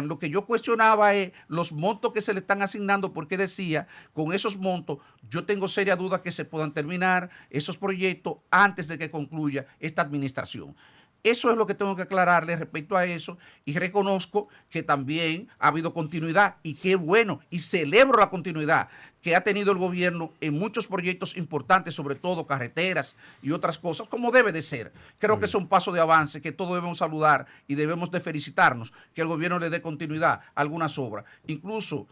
Lo que yo cuestionaba es los montos que se le están asignando, porque decía, con esos montos, yo tengo serias dudas que se puedan terminar esos proyectos antes de que concluya esta administración. Eso es lo que tengo que aclararle respecto a eso, y reconozco que también ha habido continuidad, y qué bueno, y celebro la continuidad que ha tenido el gobierno en muchos proyectos importantes, sobre todo carreteras y otras cosas, como debe de ser. Creo que es un paso de avance que todos debemos saludar y debemos de felicitarnos que el gobierno le dé continuidad a algunas obras. Incluso,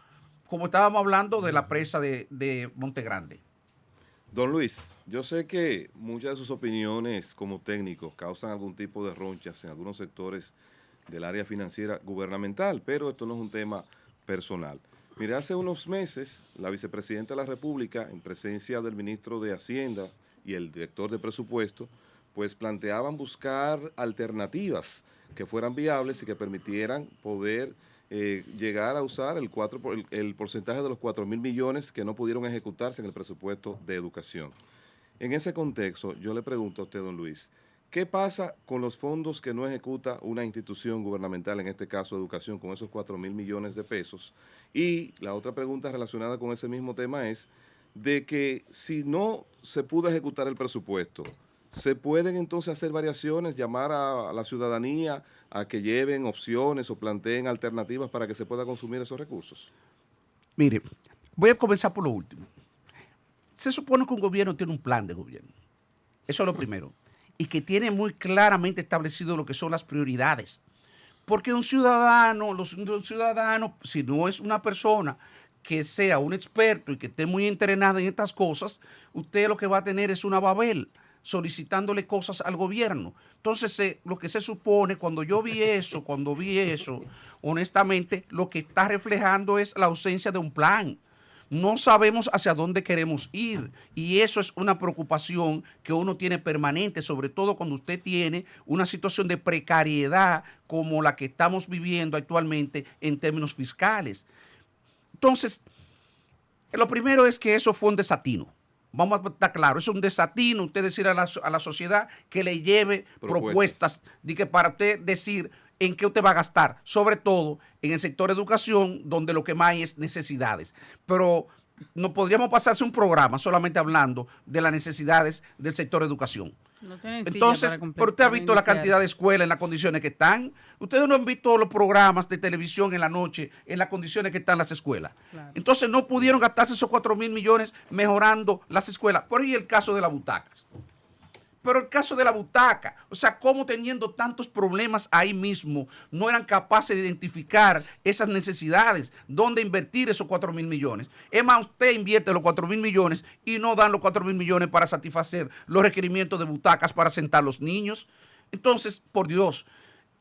como estábamos hablando de la presa de Monte Grande. Don Luis, yo sé que muchas de sus opiniones como técnico causan algún tipo de ronchas en algunos sectores del área financiera gubernamental, pero esto no es un tema personal. Mire, hace unos meses la vicepresidenta de la República, en presencia del ministro de Hacienda y el director de presupuesto, pues planteaban buscar alternativas que fueran viables y que permitieran poder llegar a usar el porcentaje de los 4.000 millones que no pudieron ejecutarse en el presupuesto de educación. En ese contexto, yo le pregunto a usted, don Luis, ¿qué pasa con los fondos que no ejecuta una institución gubernamental, en este caso educación, con esos 4.000 millones de pesos? Y la otra pregunta relacionada con ese mismo tema es de que si no se pudo ejecutar el presupuesto, ¿se pueden entonces hacer variaciones, llamar a la ciudadanía a que lleven opciones o planteen alternativas para que se pueda consumir esos recursos? Mire, voy a comenzar por lo último. Se supone que un gobierno tiene un plan de gobierno. Eso es lo primero. Y que tiene muy claramente establecido lo que son las prioridades. Porque un ciudadano, si no es una persona que sea un experto y que esté muy entrenada en estas cosas, usted lo que va a tener es una babel solicitándole cosas al gobierno. Entonces, lo que se supone, cuando vi eso, honestamente, lo que está reflejando es la ausencia de un plan. No sabemos hacia dónde queremos ir y eso es una preocupación que uno tiene permanente, sobre todo cuando usted tiene una situación de precariedad como la que estamos viviendo actualmente en términos fiscales. Entonces, lo primero es que eso fue un desatino. Vamos a estar claros, es un desatino usted decir a la sociedad que le lleve propuestas de que para usted decir en qué usted va a gastar, sobre todo en el sector educación, donde lo que más hay es necesidades. Pero no podríamos pasarse un programa solamente hablando de las necesidades del sector educación. No tienen Entonces, pero usted ha visto la cantidad de escuelas en las condiciones que están. Ustedes no han visto los programas de televisión en la noche en las condiciones que están las escuelas. Claro. Entonces no pudieron gastarse esos 4.000 millones mejorando las escuelas. Por ahí el caso de las butacas. Pero el caso de la butaca, o sea, cómo teniendo tantos problemas ahí mismo, no eran capaces de identificar esas necesidades, dónde invertir esos 4.000 millones. Es más, usted invierte los 4.000 millones y no dan los 4.000 millones para satisfacer los requerimientos de butacas para sentar a los niños. Entonces, por Dios,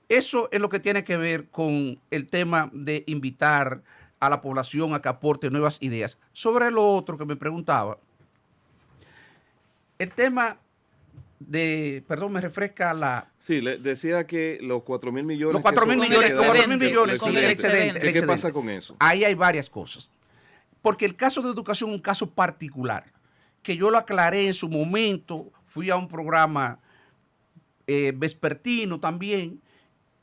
eso es lo que tiene que ver con el tema de invitar a la población a que aporte nuevas ideas. Sobre lo otro que me preguntaba, el tema me refresca la... Sí, le decía que los 4.000 millones... Los 4.000 millones, los 4.000 millones, sí, el excedente. ¿Qué pasa con eso? Ahí hay varias cosas. Porque el caso de educación es un caso particular, que yo lo aclaré en su momento, fui a un programa vespertino también,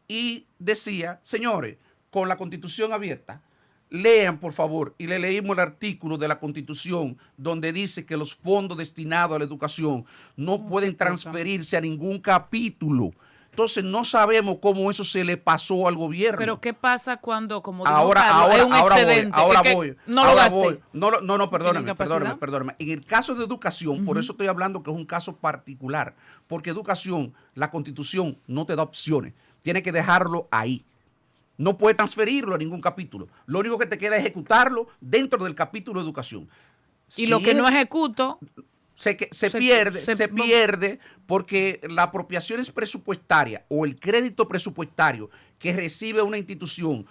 y decía, señores, con la Constitución abierta, lean, por favor, y le leímos el artículo de la Constitución donde dice que los fondos destinados a la educación no pueden transferirse a ningún capítulo. Entonces no sabemos cómo eso se le pasó al gobierno. Pero ¿qué pasa cuando, como dijo Carlos, hay un excedente? Perdóname. En el caso de educación, por eso estoy hablando que es un caso particular, porque educación, la Constitución no te da opciones, tiene que dejarlo ahí. No puede transferirlo a ningún capítulo. Lo único que te queda es ejecutarlo dentro del capítulo de educación. Y lo que no ejecuto... Se pierde porque la apropiación es presupuestaria o el crédito presupuestario que recibe una institución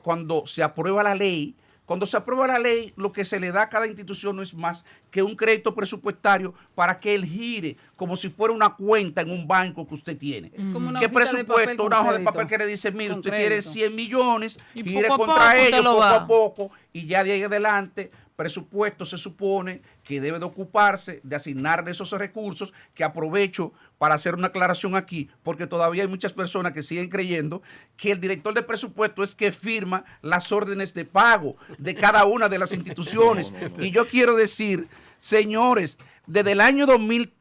cuando se aprueba la ley. Cuando se aprueba la ley, lo que se le da a cada institución no es más que un crédito presupuestario para que él gire como si fuera una cuenta en un banco que usted tiene. ¿Qué presupuesto? Una hoja de papel que le dice, mire, usted tiene 100 millones, gire contra ellos poco a poco y ya de ahí adelante presupuesto se supone que debe de ocuparse de asignarle esos recursos, que aprovecho para hacer una aclaración aquí, porque todavía hay muchas personas que siguen creyendo que el director de presupuesto es que firma las órdenes de pago de cada una de las instituciones. Y yo quiero decir, señores, desde el año 2000,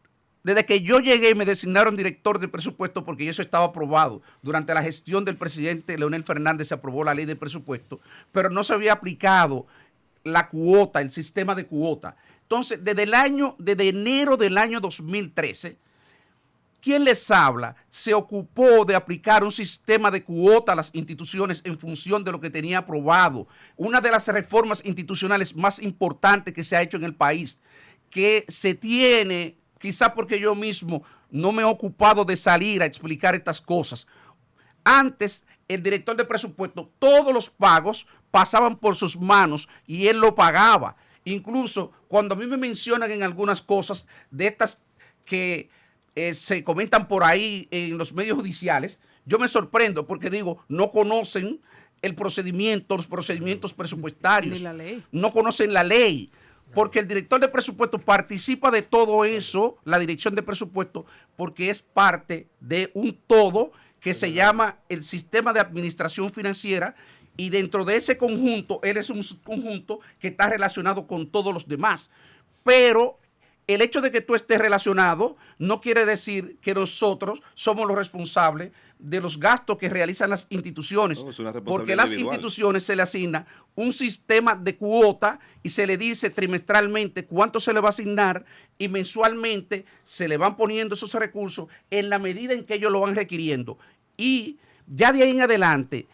desde que yo llegué me designaron director de presupuesto porque eso estaba aprobado. Durante la gestión del presidente Leonel Fernández se aprobó la ley de presupuesto, pero no se había aplicado la cuota, el sistema de cuota. Entonces, desde enero del año 2013, ¿quién les habla? Se ocupó de aplicar un sistema de cuota a las instituciones en función de lo que tenía aprobado. Una de las reformas institucionales más importantes que se ha hecho en el país, que se tiene, quizá porque yo mismo no me he ocupado de salir a explicar estas cosas. Antes, el director de presupuesto, todos los pagos pasaban por sus manos y él lo pagaba. Incluso cuando a mí me mencionan en algunas cosas de estas que se comentan por ahí en los medios judiciales, yo me sorprendo porque digo, no conocen el procedimiento, los procedimientos presupuestarios, Ni la ley. no conocen la ley, porque el director de presupuesto participa de todo eso, la dirección de presupuesto, porque es parte de un todo que se llama el sistema de administración financiera, y dentro de ese conjunto, él es un conjunto que está relacionado con todos los demás. Pero el hecho de que tú estés relacionado no quiere decir que nosotros somos los responsables de los gastos que realizan las instituciones, No, es una responsabilidad porque las individual. instituciones se le asigna un sistema de cuota y se le dice trimestralmente cuánto se le va a asignar y mensualmente se le van poniendo esos recursos en la medida en que ellos lo van requiriendo. Y ya de ahí en adelante,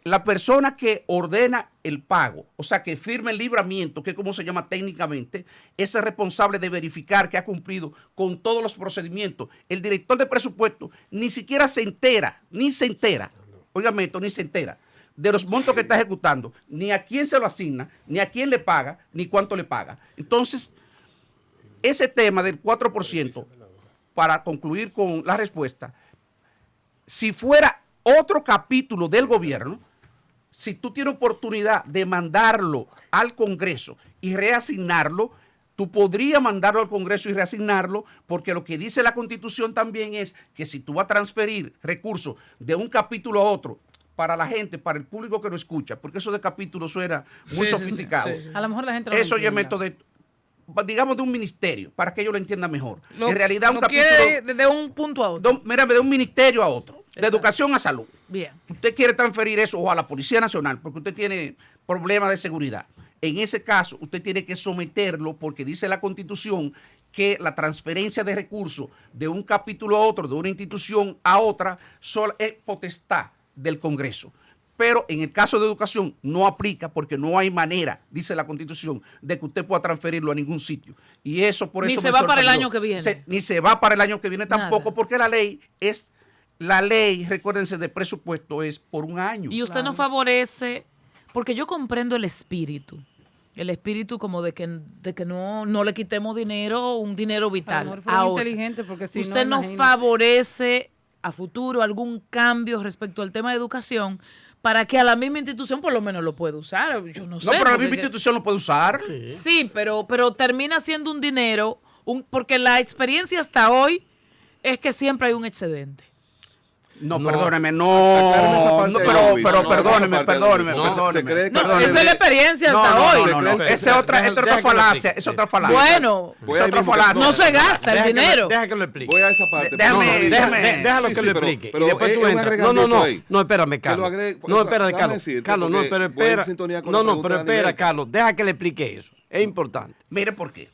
la persona que ordena el pago, o sea, que firma el libramiento, que es como se llama técnicamente, es el responsable de verificar que ha cumplido con todos los procedimientos. El director de presupuesto ni siquiera se entera, óigame esto, ni se entera de los montos que está ejecutando, ni a quién se lo asigna, ni a quién le paga, ni cuánto le paga. Entonces, ese tema del 4%, para concluir con la respuesta, si fuera otro capítulo del gobierno, si tú tienes oportunidad de mandarlo al Congreso y reasignarlo, tú podrías mandarlo al Congreso y reasignarlo, porque lo que dice la Constitución también es que si tú vas a transferir recursos de un capítulo a otro, para la gente, para el público que lo escucha, porque eso de capítulo suena muy sofisticado. A lo mejor la gente no lo Eso ya entienda. meto de, digamos, de un ministerio, para que ellos lo entiendan mejor. Lo- En realidad, un lo capítulo, quiere de un punto a otro. mírame, de un ministerio a otro, de Exacto. educación a salud. Bien. Usted quiere transferir eso o a la Policía Nacional porque usted tiene problemas de seguridad. En ese caso, usted tiene que someterlo porque dice la Constitución que la transferencia de recursos de un capítulo a otro, de una institución a otra, es potestad del Congreso. Pero en el caso de educación no aplica porque no hay manera, dice la Constitución, de que usted pueda transferirlo a ningún sitio. Y eso por Ni eso se me va para el sorprendió. año que viene. Ni se va para el año que viene tampoco, Nada. porque la ley es... La ley, recuérdense, de presupuesto es por un año. Y usted no favorece, porque yo comprendo el espíritu como de que no le quitemos dinero, un dinero A lo vital. mejor fueron Ahora, inteligentes porque si usted no imagínate. favorece a futuro algún cambio respecto al tema de educación para que a la misma institución por lo menos lo pueda usar. Yo no sé. No, pero la porque misma institución lo puede usar. Sí, pero termina siendo un dinero, porque la experiencia hasta hoy es que siempre hay un excedente. No, No. perdóneme, Aclárame esa no, parte no, de pero, Luis. pero No, perdóneme, esa parte de perdóneme, Luis. perdóneme. Se cree que No, perdóneme. esa es la experiencia No, hasta no, hoy. no, no, esa es otra Deja que lo falacia, explique. es otra falacia. Bueno, Voy es ahí otra mismo, falacia. no se gasta el dinero. Deja que lo explique. Voy a esa parte. Déjame, pero no, déjame. Déjalo Sí, que sí, lo pero- explique. pero y después es tú un entras. No, agregamiento no, ahí. no, espérame, Que lo Carlos. agregue- No, espérate, déjame Carlos. decirte, Carlos, no, porque pero voy en espera. sintonía con No, la no, pregunta pero de espera, Daniel. Carlos. Deja que le explique eso. Es importante. Mire por qué.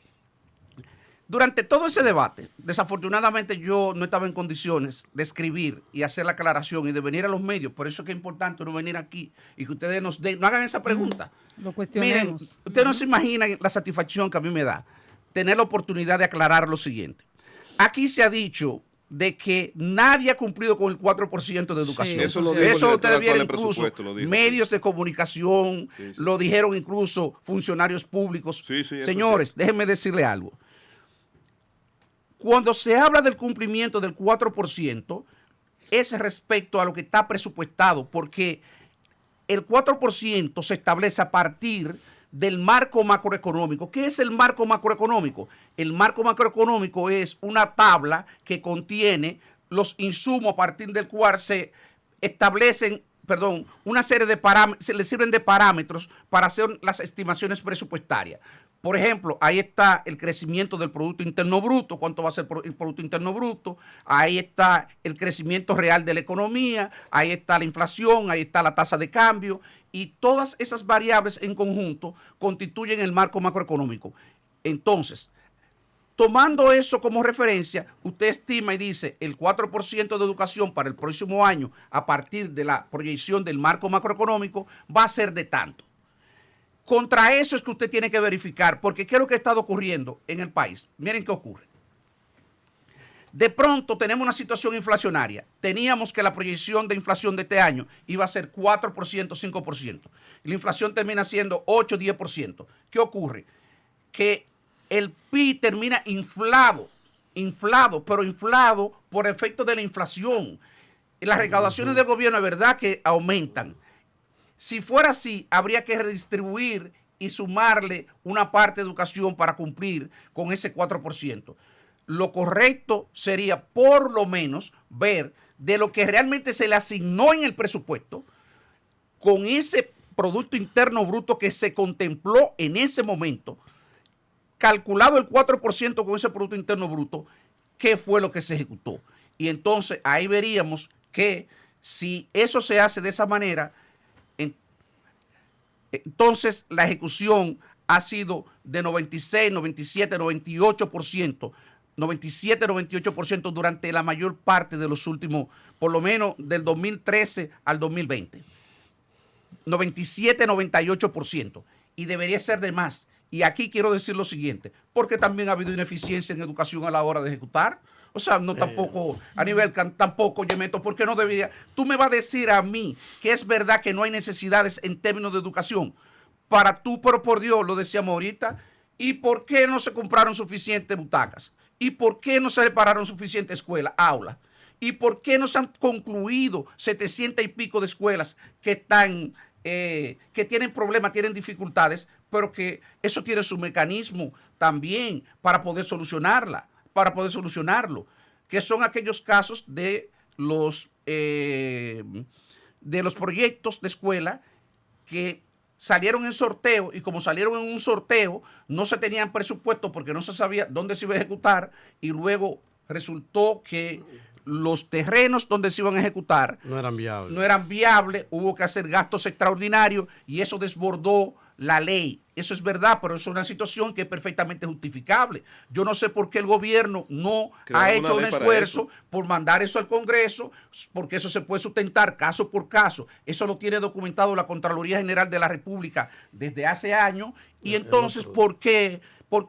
Durante todo ese debate, desafortunadamente yo no estaba en condiciones de escribir y hacer la aclaración y de venir a los medios. Por eso es que es importante no venir aquí y que ustedes no hagan esa pregunta. Lo Miren, cuestionemos. ustedes no se imaginan la satisfacción que a mí me da tener la oportunidad de aclarar lo siguiente. Aquí se ha dicho de que nadie ha cumplido con el 4% de educación. eso lo dijo el Eso director ustedes actual vieron de incluso presupuesto, lo dijo, medios de comunicación, Sí, sí. lo dijeron incluso funcionarios públicos. Sí, sí, eso Señores, déjenme decirle algo. Cuando se habla del cumplimiento del 4%, es respecto a lo que está presupuestado, porque el 4% se establece a partir del marco macroeconómico. ¿Qué es el marco macroeconómico? El marco macroeconómico es una tabla que contiene los insumos a partir del cual se establecen, una serie de parámetros, se le sirven de parámetros para hacer las estimaciones presupuestarias. Por ejemplo, ahí está el crecimiento del Producto Interno Bruto, cuánto va a ser el Producto Interno Bruto, ahí está el crecimiento real de la economía, ahí está la inflación, ahí está la tasa de cambio, y todas esas variables en conjunto constituyen el marco macroeconómico. Entonces, tomando eso como referencia, usted estima y dice el 4% de educación para el próximo año a partir de la proyección del marco macroeconómico va a ser de tanto. Contra eso es que usted tiene que verificar, porque ¿qué es lo que ha estado ocurriendo en el país? Miren qué ocurre. De pronto tenemos una situación inflacionaria. Teníamos que la proyección de inflación de este año iba a ser 4%, 5%. Y la inflación termina siendo 8, 10%. ¿Qué ocurre? Que el PIB termina inflado inflado, pero inflado por efecto de la inflación. Las recaudaciones del gobierno es verdad que aumentan. Si fuera así, habría que redistribuir y sumarle una parte de educación para cumplir con ese 4%. Lo correcto sería por lo menos ver de lo que realmente se le asignó en el presupuesto, con ese Producto Interno Bruto que se contempló en ese momento, calculado el 4% con ese Producto Interno Bruto, ¿qué fue lo que se ejecutó? Y entonces ahí veríamos que si eso se hace de esa manera, entonces la ejecución ha sido de 96, 97, 98%, 97, 98% durante la mayor parte de los últimos, por lo menos del 2013 al 2020. 97, 98%. Y debería ser de más. Y aquí quiero decir lo siguiente, porque también ha habido ineficiencia en educación a la hora de ejecutar. O sea, no tampoco, a nivel tampoco, Yemeto, porque no debería. Tú me vas a decir a mí que es verdad que no hay necesidades en términos de educación. Para tú, pero por Dios, lo decíamos ahorita, ¿y por qué no se compraron suficientes butacas? ¿Y por qué no se repararon suficientes escuelas, aulas? ¿Y por qué no se han concluido 700 y pico de escuelas que están, que tienen problemas, tienen dificultades, pero que eso tiene su mecanismo también para poder solucionarlo, que son aquellos casos de los proyectos de escuela que salieron en sorteo y como salieron en un sorteo no se tenían presupuesto porque no se sabía dónde se iba a ejecutar y luego resultó que los terrenos donde se iban a ejecutar no eran viables, hubo que hacer gastos extraordinarios y eso desbordó la ley. Eso es verdad, pero es una situación que es perfectamente justificable. Yo no sé por qué el gobierno no ha hecho un esfuerzo por mandar eso al Congreso, porque eso se puede sustentar caso por caso. Eso lo tiene documentado la Contraloría General de la República desde hace años. Y entonces, ¿por qué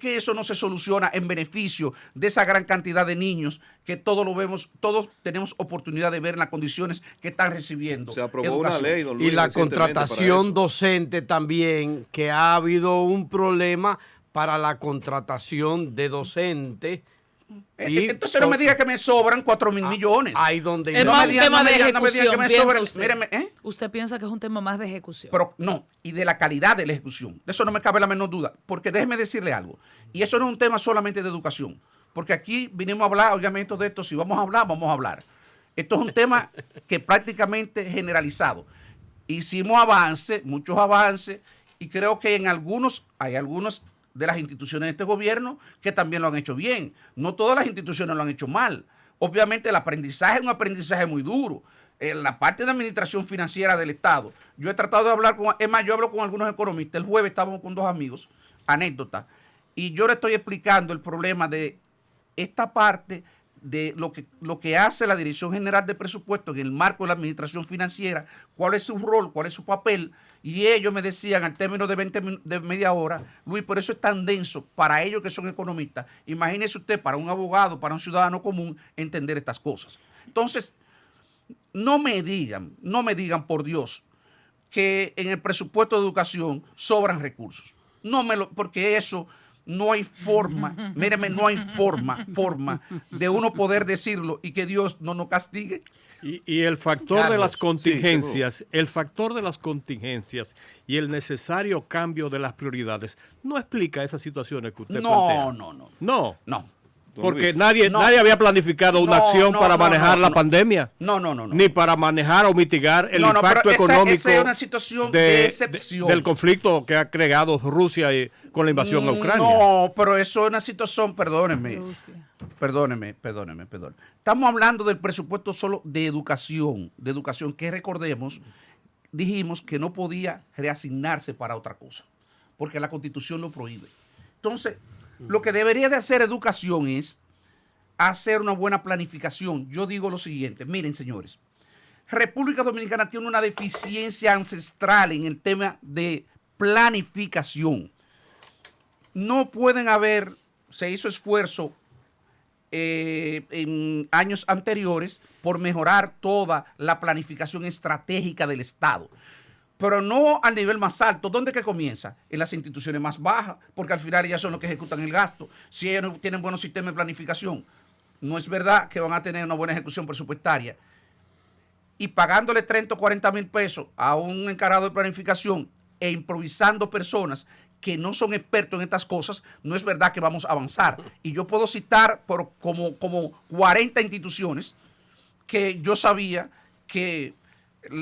eso no se soluciona en beneficio de esa gran cantidad de niños que todos lo vemos, todos tenemos oportunidad de ver en las condiciones que están recibiendo? Se aprobó una ley, don Luis, y la contratación docente también, que ha habido un problema para la contratación de docentes. Entonces no me diga que me sobran 4.000 millones. Ahí donde es más un tema de ejecución. Míreme, Usted piensa que es un tema más de ejecución. Pero no, y de la calidad de la ejecución. De eso no me cabe la menor duda. Porque déjeme decirle algo. Y eso no es un tema solamente de educación. Porque aquí vinimos a hablar, obviamente, de esto. Si vamos a hablar, vamos a hablar. Esto es un tema que prácticamente generalizado. Hicimos avances, muchos avances, y creo que hay algunos de las instituciones de este gobierno que también lo han hecho bien. No todas las instituciones lo han hecho mal. Obviamente el aprendizaje es un aprendizaje muy duro. En la parte de administración financiera del Estado, yo he tratado de hablar yo hablo con algunos economistas. El jueves estábamos con 2 amigos, anécdota, y yo le estoy explicando el problema de esta parte de lo que hace la Dirección General de Presupuestos en el marco de la administración financiera, cuál es su rol, cuál es su papel, y ellos me decían al término de media hora, Luis, por eso es tan denso para ellos que son economistas. Imagínese usted, para un abogado, para un ciudadano común, entender estas cosas. Entonces, no me digan, por Dios, que en el presupuesto de educación sobran recursos. Porque eso no hay forma, míreme, no hay forma de uno poder decirlo y que Dios no nos castigue. Y el factor de las contingencias, y el necesario cambio de las prioridades no explica esas situaciones que usted plantea. No. Porque nadie había planificado una acción para manejar la pandemia. Ni para manejar o mitigar el impacto económico esa es una situación de excepción. Del conflicto que ha creado Rusia con la invasión a Ucrania. No, pero eso es una situación, perdóneme. Estamos hablando del presupuesto solo de educación, que recordemos, dijimos que no podía reasignarse para otra cosa, porque la Constitución lo prohíbe. Entonces, lo que debería de hacer educación es hacer una buena planificación. Yo digo lo siguiente, miren señores, República Dominicana tiene una deficiencia ancestral en el tema de planificación. No pueden se hizo esfuerzo en años anteriores por mejorar toda la planificación estratégica del Estado. pero no al nivel más alto. ¿Dónde que comienza? En las instituciones más bajas, porque al final ellas son los que ejecutan el gasto. Si ellos no tienen buenos sistemas de planificación, no es verdad que van a tener una buena ejecución presupuestaria. Y pagándole 30 o 40 mil pesos a un encargado de planificación e improvisando personas que no son expertos en estas cosas, no es verdad que vamos a avanzar. Y yo puedo citar por como 40 instituciones que yo sabía que,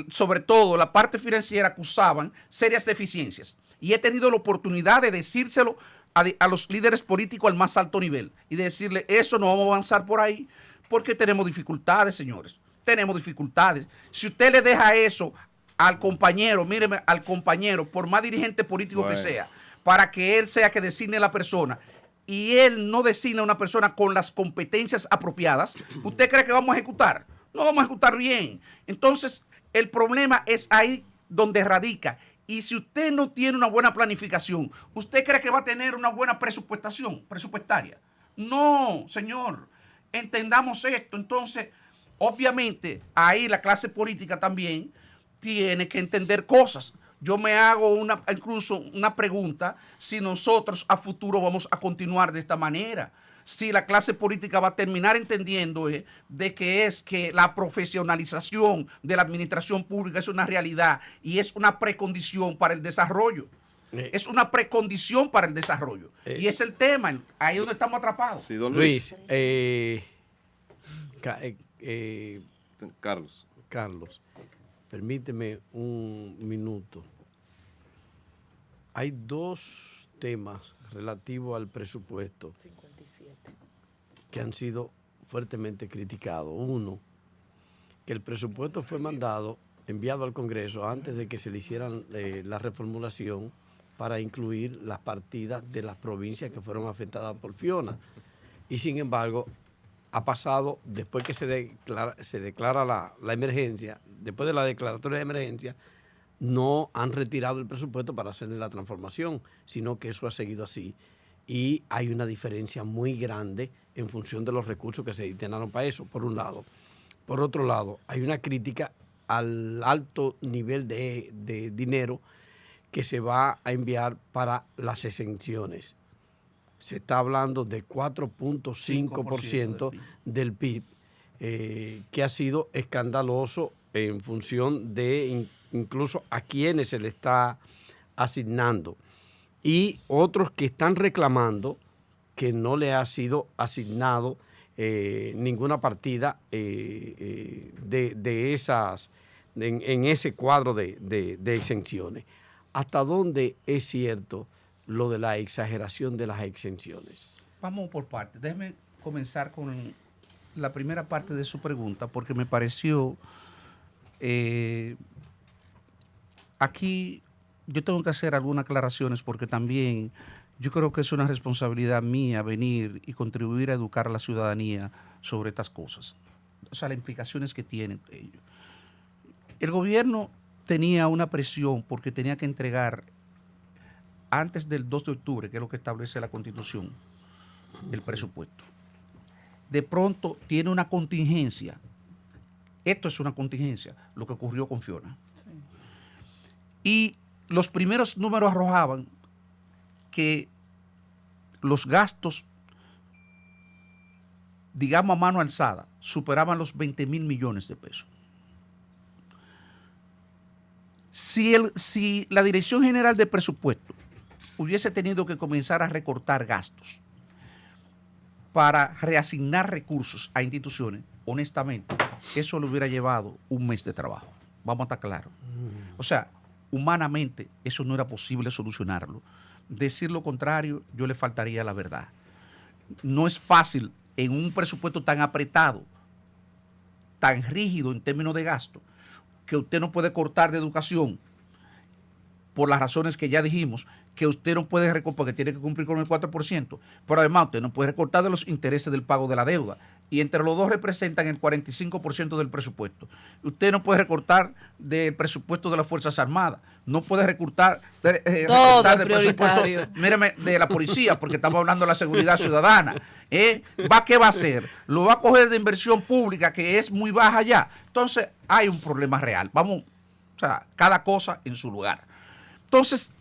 sobre todo la parte financiera, acusaban serias deficiencias. Y he tenido la oportunidad de decírselo a los líderes políticos al más alto nivel y de decirle, eso no vamos a avanzar por ahí porque tenemos dificultades, señores. Tenemos dificultades. Si usted le deja eso al compañero, míreme, al compañero, por más dirigente político que sea, para que él sea que designe la persona, y él no designa una persona con las competencias apropiadas, ¿usted cree que vamos a ejecutar? No vamos a ejecutar bien. Entonces, el problema es ahí donde radica. Y si usted no tiene una buena planificación, ¿usted cree que va a tener una buena presupuestaria? No, señor. Entendamos esto. Entonces, obviamente, ahí la clase política también tiene que entender cosas. Yo me hago incluso una pregunta si nosotros a futuro vamos a continuar de esta manera. Si la clase política va a terminar entendiendo de que la profesionalización de la administración pública es una realidad y es una precondición para el desarrollo. Es una precondición para el desarrollo. Y es el tema, ahí es donde estamos atrapados. Sí, don Luis. Carlos, permíteme un minuto. Hay dos temas relativos al presupuesto 57. que han sido fuertemente criticados. Uno, que el presupuesto fue enviado al Congreso antes de que se le hicieran la reformulación para incluir las partidas de las provincias que fueron afectadas por Fiona. Y sin embargo, ha pasado, después que se declara la emergencia, después de la declaratoria de emergencia, no han retirado el presupuesto para hacerle la transformación, sino que eso ha seguido así. Y hay una diferencia muy grande en función de los recursos que se destinaron para eso, por un lado. Por otro lado, hay una crítica al alto nivel de dinero que se va a enviar para las exenciones. Se está hablando de 4.5% del PIB, que ha sido escandaloso en función de incluso a quienes se le está asignando. Y otros que están reclamando que no le ha sido asignado ninguna partida de esas, en ese cuadro de exenciones. ¿Hasta dónde es cierto lo de la exageración de las exenciones? Vamos por partes. Déjeme comenzar con la primera parte de su pregunta, porque me pareció, aquí yo tengo que hacer algunas aclaraciones, porque también yo creo que es una responsabilidad mía venir y contribuir a educar a la ciudadanía sobre estas cosas. O sea, las implicaciones que tienen ellos. El gobierno tenía una presión porque tenía que entregar antes del 2 de octubre, que es lo que establece la Constitución, el presupuesto. De pronto tiene una contingencia. Esto es una contingencia, lo que ocurrió con Fiona. Sí. Y los primeros números arrojaban que los gastos, digamos a mano alzada, superaban los 20,000 millones de pesos. Si la Dirección General de Presupuesto hubiese tenido que comenzar a recortar gastos para reasignar recursos a instituciones, honestamente, eso le hubiera llevado un mes de trabajo. Vamos a estar claros. O sea, humanamente eso no era posible solucionarlo. Decir lo contrario, yo le faltaría la verdad. No es fácil en un presupuesto tan apretado, tan rígido en términos de gasto, que usted no puede cortar de educación por las razones que ya dijimos, que usted no puede recortar porque tiene que cumplir con el 4%, pero además usted no puede recortar de los intereses del pago de la deuda, y entre los dos representan el 45% del presupuesto. Usted no puede recortar del presupuesto de las Fuerzas Armadas, no puede recortar del presupuesto, míreme, de la policía, porque estamos hablando de la seguridad ciudadana. ¿Qué va a hacer? Lo va a coger de inversión pública, que es muy baja ya. Entonces, hay un problema real. Vamos O sea, cada cosa en su lugar. Entonces,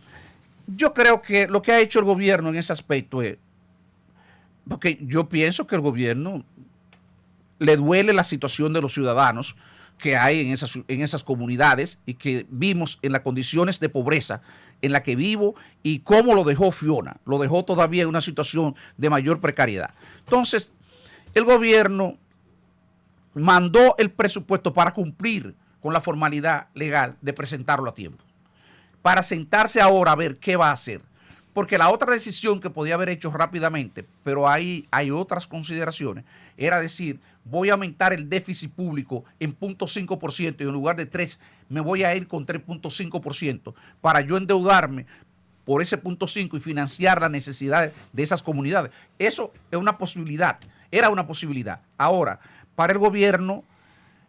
yo creo que lo que ha hecho el gobierno en ese aspecto es, porque yo pienso que el gobierno le duele la situación de los ciudadanos que hay en esas comunidades y que vimos en las condiciones de pobreza en la que vivo y cómo lo dejó Fiona, lo dejó todavía en una situación de mayor precariedad. Entonces, el gobierno mandó el presupuesto para cumplir con la formalidad legal de presentarlo a tiempo, para sentarse ahora a ver qué va a hacer. Porque la otra decisión que podía haber hecho rápidamente, pero hay otras consideraciones, era decir, voy a aumentar el déficit público en 0.5% y en lugar de 3, me voy a ir con 3.5% para yo endeudarme por ese 0.5 y financiar las necesidades de esas comunidades. Eso es una posibilidad, era una posibilidad. Ahora, para el gobierno,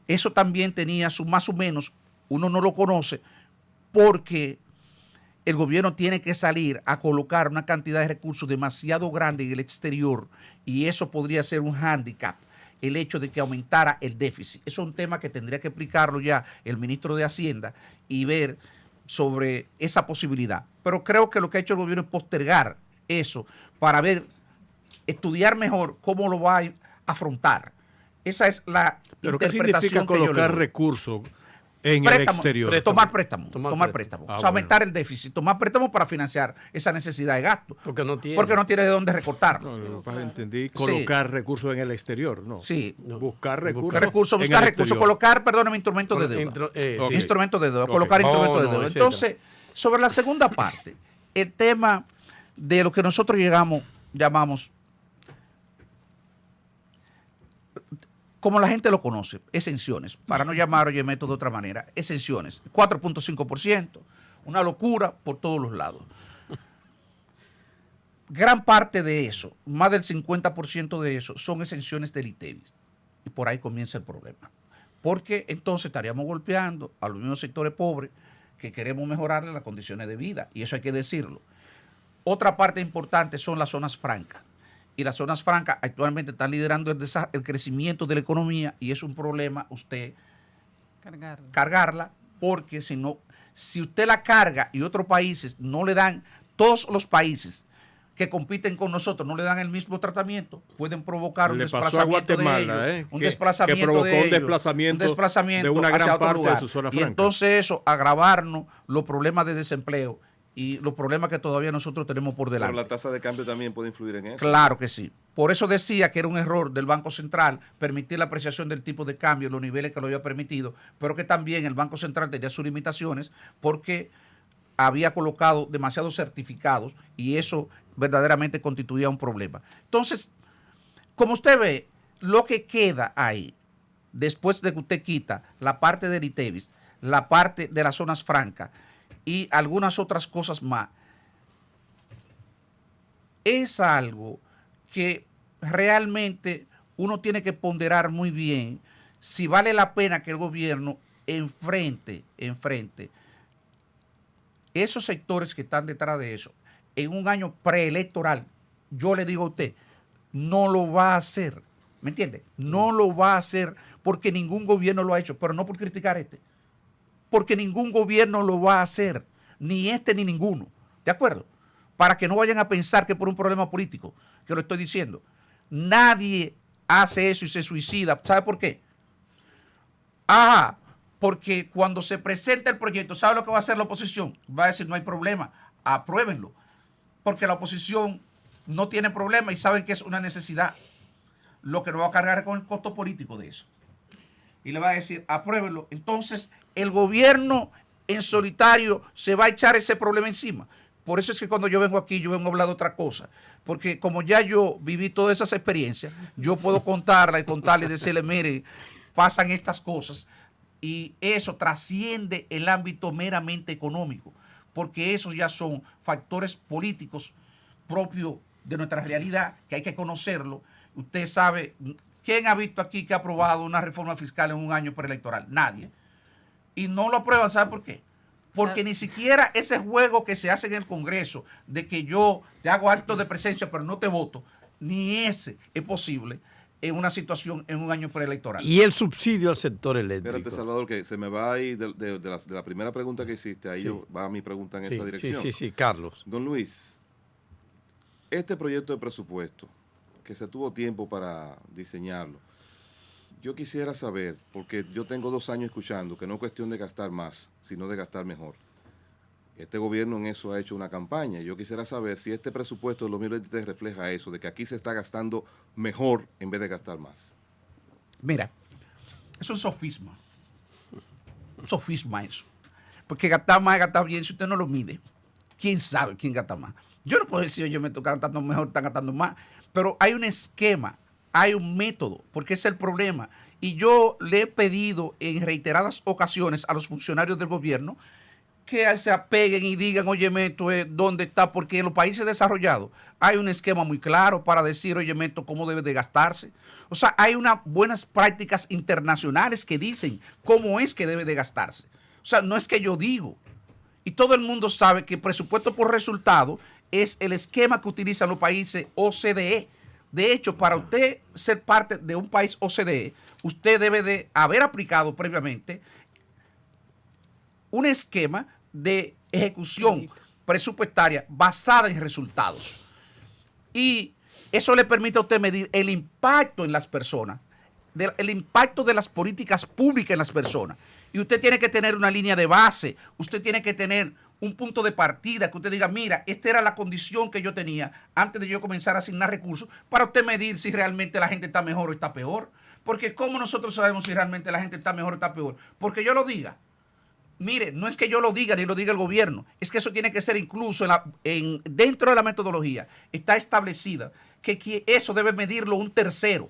eso también tenía su más o menos, uno no lo conoce, porque el gobierno tiene que salir a colocar una cantidad de recursos demasiado grande en el exterior y eso podría ser un hándicap, el hecho de que aumentara el déficit. Eso es un tema que tendría que explicarlo ya el ministro de Hacienda y ver sobre esa posibilidad. Pero creo que lo que ha hecho el gobierno es postergar eso para ver, estudiar mejor cómo lo va a afrontar. Esa es la ¿Pero qué interpretación significa que yo le colocar doy. recursos en el exterior? Tomar préstamo. Tomar préstamo. Ah, O sea, aumentar el déficit, tomar préstamo para financiar esa necesidad de gasto. Porque no tiene. Porque no tiene de dónde recortarlo. No, entendí. Colocar recursos en el exterior, ¿no? Sí. Buscar recursos. Buscar recursos, colocar, perdóname, instrumentos de deuda. Ok. Instrumentos de deuda, Ok. colocar instrumentos de Bono, deuda. etcétera. Entonces, sobre la segunda parte, el tema de lo que nosotros llamamos, como la gente lo conoce, exenciones, para no llamar oye método de otra manera, exenciones, 4.5%, una locura por todos los lados. Gran parte de eso, más del 50% de eso, son exenciones del ITEVIS. Y por ahí comienza el problema. Porque entonces estaríamos golpeando a los mismos sectores pobres que queremos mejorarle las condiciones de vida. Y eso hay que decirlo. Otra parte importante son las zonas francas. Y las zonas francas actualmente están liderando el crecimiento de la economía y es un problema usted cargarla, porque si usted la carga y otros países no le dan, todos los países que compiten con nosotros no le dan el mismo tratamiento, pueden provocar un desplazamiento de ellos, un desplazamiento de una hacia gran otro parte lugar. de su zona Y franca. entonces eso, agravarnos los problemas de desempleo y los problemas que todavía nosotros tenemos por delante. Pero la tasa de cambio también puede influir en eso. Claro que sí. Por eso decía que era un error del Banco Central permitir la apreciación del tipo de cambio en los niveles que lo había permitido, pero que también el Banco Central tenía sus limitaciones porque había colocado demasiados certificados y eso verdaderamente constituía un problema. Entonces, como usted ve, lo que queda ahí, después de que usted quita la parte del ITEVIS, la parte de las zonas francas y algunas otras cosas más, es algo que realmente uno tiene que ponderar muy bien si vale la pena que el gobierno enfrente esos sectores que están detrás de eso en un año preelectoral. Yo le digo a usted, no lo va a hacer, ¿me entiende? No lo va a hacer porque ningún gobierno lo ha hecho, pero no por criticar porque ningún gobierno lo va a hacer, ni ni ninguno, ¿de acuerdo? Para que no vayan a pensar que por un problema político, que lo estoy diciendo, nadie hace eso y se suicida. ¿Sabe por qué? Porque cuando se presenta el proyecto, ¿sabe lo que va a hacer la oposición? Va a decir, no hay problema, apruébenlo, porque la oposición no tiene problema y saben que es una necesidad. Lo que no va a cargar con el costo político de eso. Y le va a decir, apruébenlo. Entonces, el gobierno en solitario se va a echar ese problema encima. Por eso es que cuando yo vengo aquí, yo vengo a hablar de otra cosa. Porque como ya yo viví todas esas experiencias, yo puedo contarla y contarle y decirle, mire, pasan estas cosas. Y eso trasciende el ámbito meramente económico. Porque esos ya son factores políticos propios de nuestra realidad, que hay que conocerlo. Usted sabe, ¿quién ha visto aquí que ha aprobado una reforma fiscal en un año preelectoral? Nadie. Y no lo aprueban, ¿sabe por qué? Porque ni siquiera ese juego que se hace en el Congreso de que yo te hago acto de presencia pero no te voto, ni ese es posible. en una situación, en un año preelectoral. Y el subsidio al sector eléctrico. Espérate, Salvador, que se me va ahí de la primera pregunta que hiciste, ahí Sí. va mi pregunta en Sí, esa dirección. sí, Carlos. Don Luis, este proyecto de presupuesto, que se tuvo tiempo para diseñarlo, yo quisiera saber, porque yo tengo 2 años escuchando que no es cuestión de gastar más, sino de gastar mejor. Este gobierno en eso ha hecho una campaña. Yo quisiera saber si este presupuesto del 2023 refleja eso, de que aquí se está gastando mejor en vez de gastar más. Mira, es un sofisma. Un sofisma eso. Porque gastar más es gastar bien si usted no lo mide. ¿Quién sabe quién gasta más? Yo no puedo decir, oye, me estoy gastando mejor, están gastando más. Pero hay un esquema, hay un método, porque ese es el problema. Y yo le he pedido en reiteradas ocasiones a los funcionarios del gobierno que se apeguen y digan, oye, esto es dónde está, porque en los países desarrollados hay un esquema muy claro para decir, oye, esto cómo debe de gastarse. O sea, hay unas buenas prácticas internacionales que dicen cómo es que debe de gastarse. O sea, no es que yo digo. Y todo el mundo sabe que presupuesto por resultado es el esquema que utilizan los países OCDE. De hecho, para usted ser parte de un país OCDE, usted debe de haber aplicado previamente un esquema de ejecución presupuestaria basada en resultados. Y eso le permite a usted medir el impacto en las personas, el impacto de las políticas públicas en las personas. Y usted tiene que tener una línea de base, usted tiene que tener un punto de partida, que usted diga, mira, esta era la condición que yo tenía antes de yo comenzar a asignar recursos, para usted medir si realmente la gente está mejor o está peor. Porque ¿cómo nosotros sabemos si realmente la gente está mejor o está peor? Porque yo lo diga. Mire, no es que yo lo diga ni lo diga el gobierno, es que eso tiene que ser incluso dentro de la metodología. Está establecida que eso debe medirlo un tercero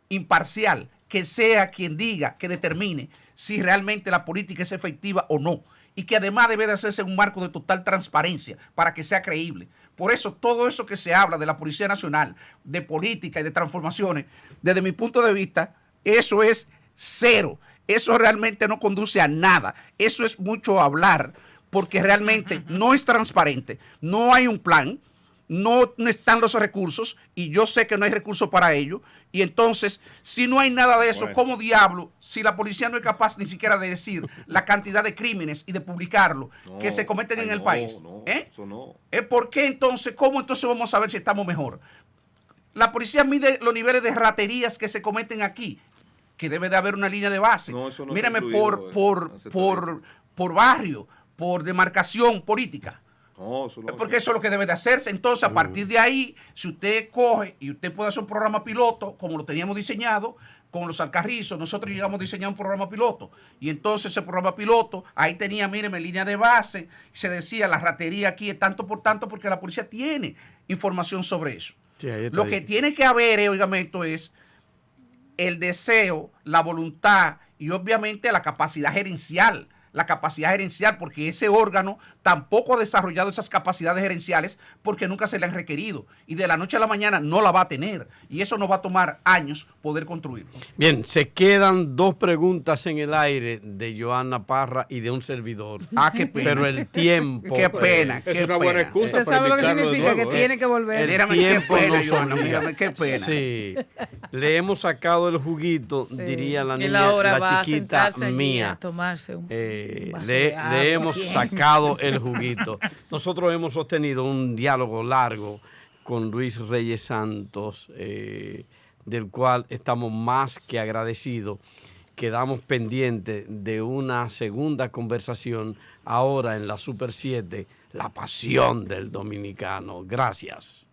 imparcial, que sea quien diga, que determine si realmente la política es efectiva o no. Y que además debe de hacerse en un marco de total transparencia para que sea creíble. Por eso, todo eso que se habla de la Policía Nacional, de política y de transformaciones, desde mi punto de vista, eso es cero. Eso realmente no conduce a nada. Eso es mucho hablar, porque realmente no es transparente. No hay un plan, no están los recursos, y yo sé que no hay recursos para ello. Y entonces, si no hay nada de eso, Bueno. ¿cómo diablo? Si la policía no es capaz ni siquiera de decir la cantidad de crímenes y de publicarlo que se cometen en el país. No, ¿Eh? eso no. ¿Por qué entonces? ¿Cómo entonces vamos a ver si estamos mejor? La policía mide los niveles de raterías que se cometen aquí, que debe de haber una línea de base. No, eso no Mírame está incluido por barrio, por demarcación política. No, eso no. Porque eso es lo que debe de hacerse. Entonces, a partir de ahí, si usted coge y usted puede hacer un programa piloto, como lo teníamos diseñado, con los Alcarrizos, nosotros llegamos a diseñar un programa piloto. Y entonces ese programa piloto, ahí tenía, míreme, línea de base, se decía, la ratería aquí es tanto por tanto, porque la policía tiene información sobre eso. Sí, ahí está Lo que ahí. tiene que haber, óigame, esto es el deseo, la voluntad y obviamente la capacidad gerencial. La capacidad gerencial, porque ese órgano tampoco ha desarrollado esas capacidades gerenciales porque nunca se le han requerido. Y de la noche a la mañana no la va a tener. Y eso nos va a tomar años poder construirlo. Bien, se quedan 2 preguntas en el aire de Johanna Parra y de un servidor. Ah, qué pena. Pero el tiempo. Qué pena, Es qué una buena pena. excusa Usted para sabe lo que invitarlo de significa, nuevo, que tiene que volver. Mírame, qué tiempo pena, nos Johanna, obliga. mírame, qué pena. Sí, le hemos sacado el juguito, diría la Él niña, ahora va la a chiquita sentarse allí a mía. tomarse un vaso Le de agua. hemos sacado el juguito. Nosotros hemos sostenido un diálogo largo con Luis Reyes Santos, del cual estamos más que agradecidos. Quedamos pendientes de una segunda conversación ahora en la Super 7, la pasión del dominicano. Gracias.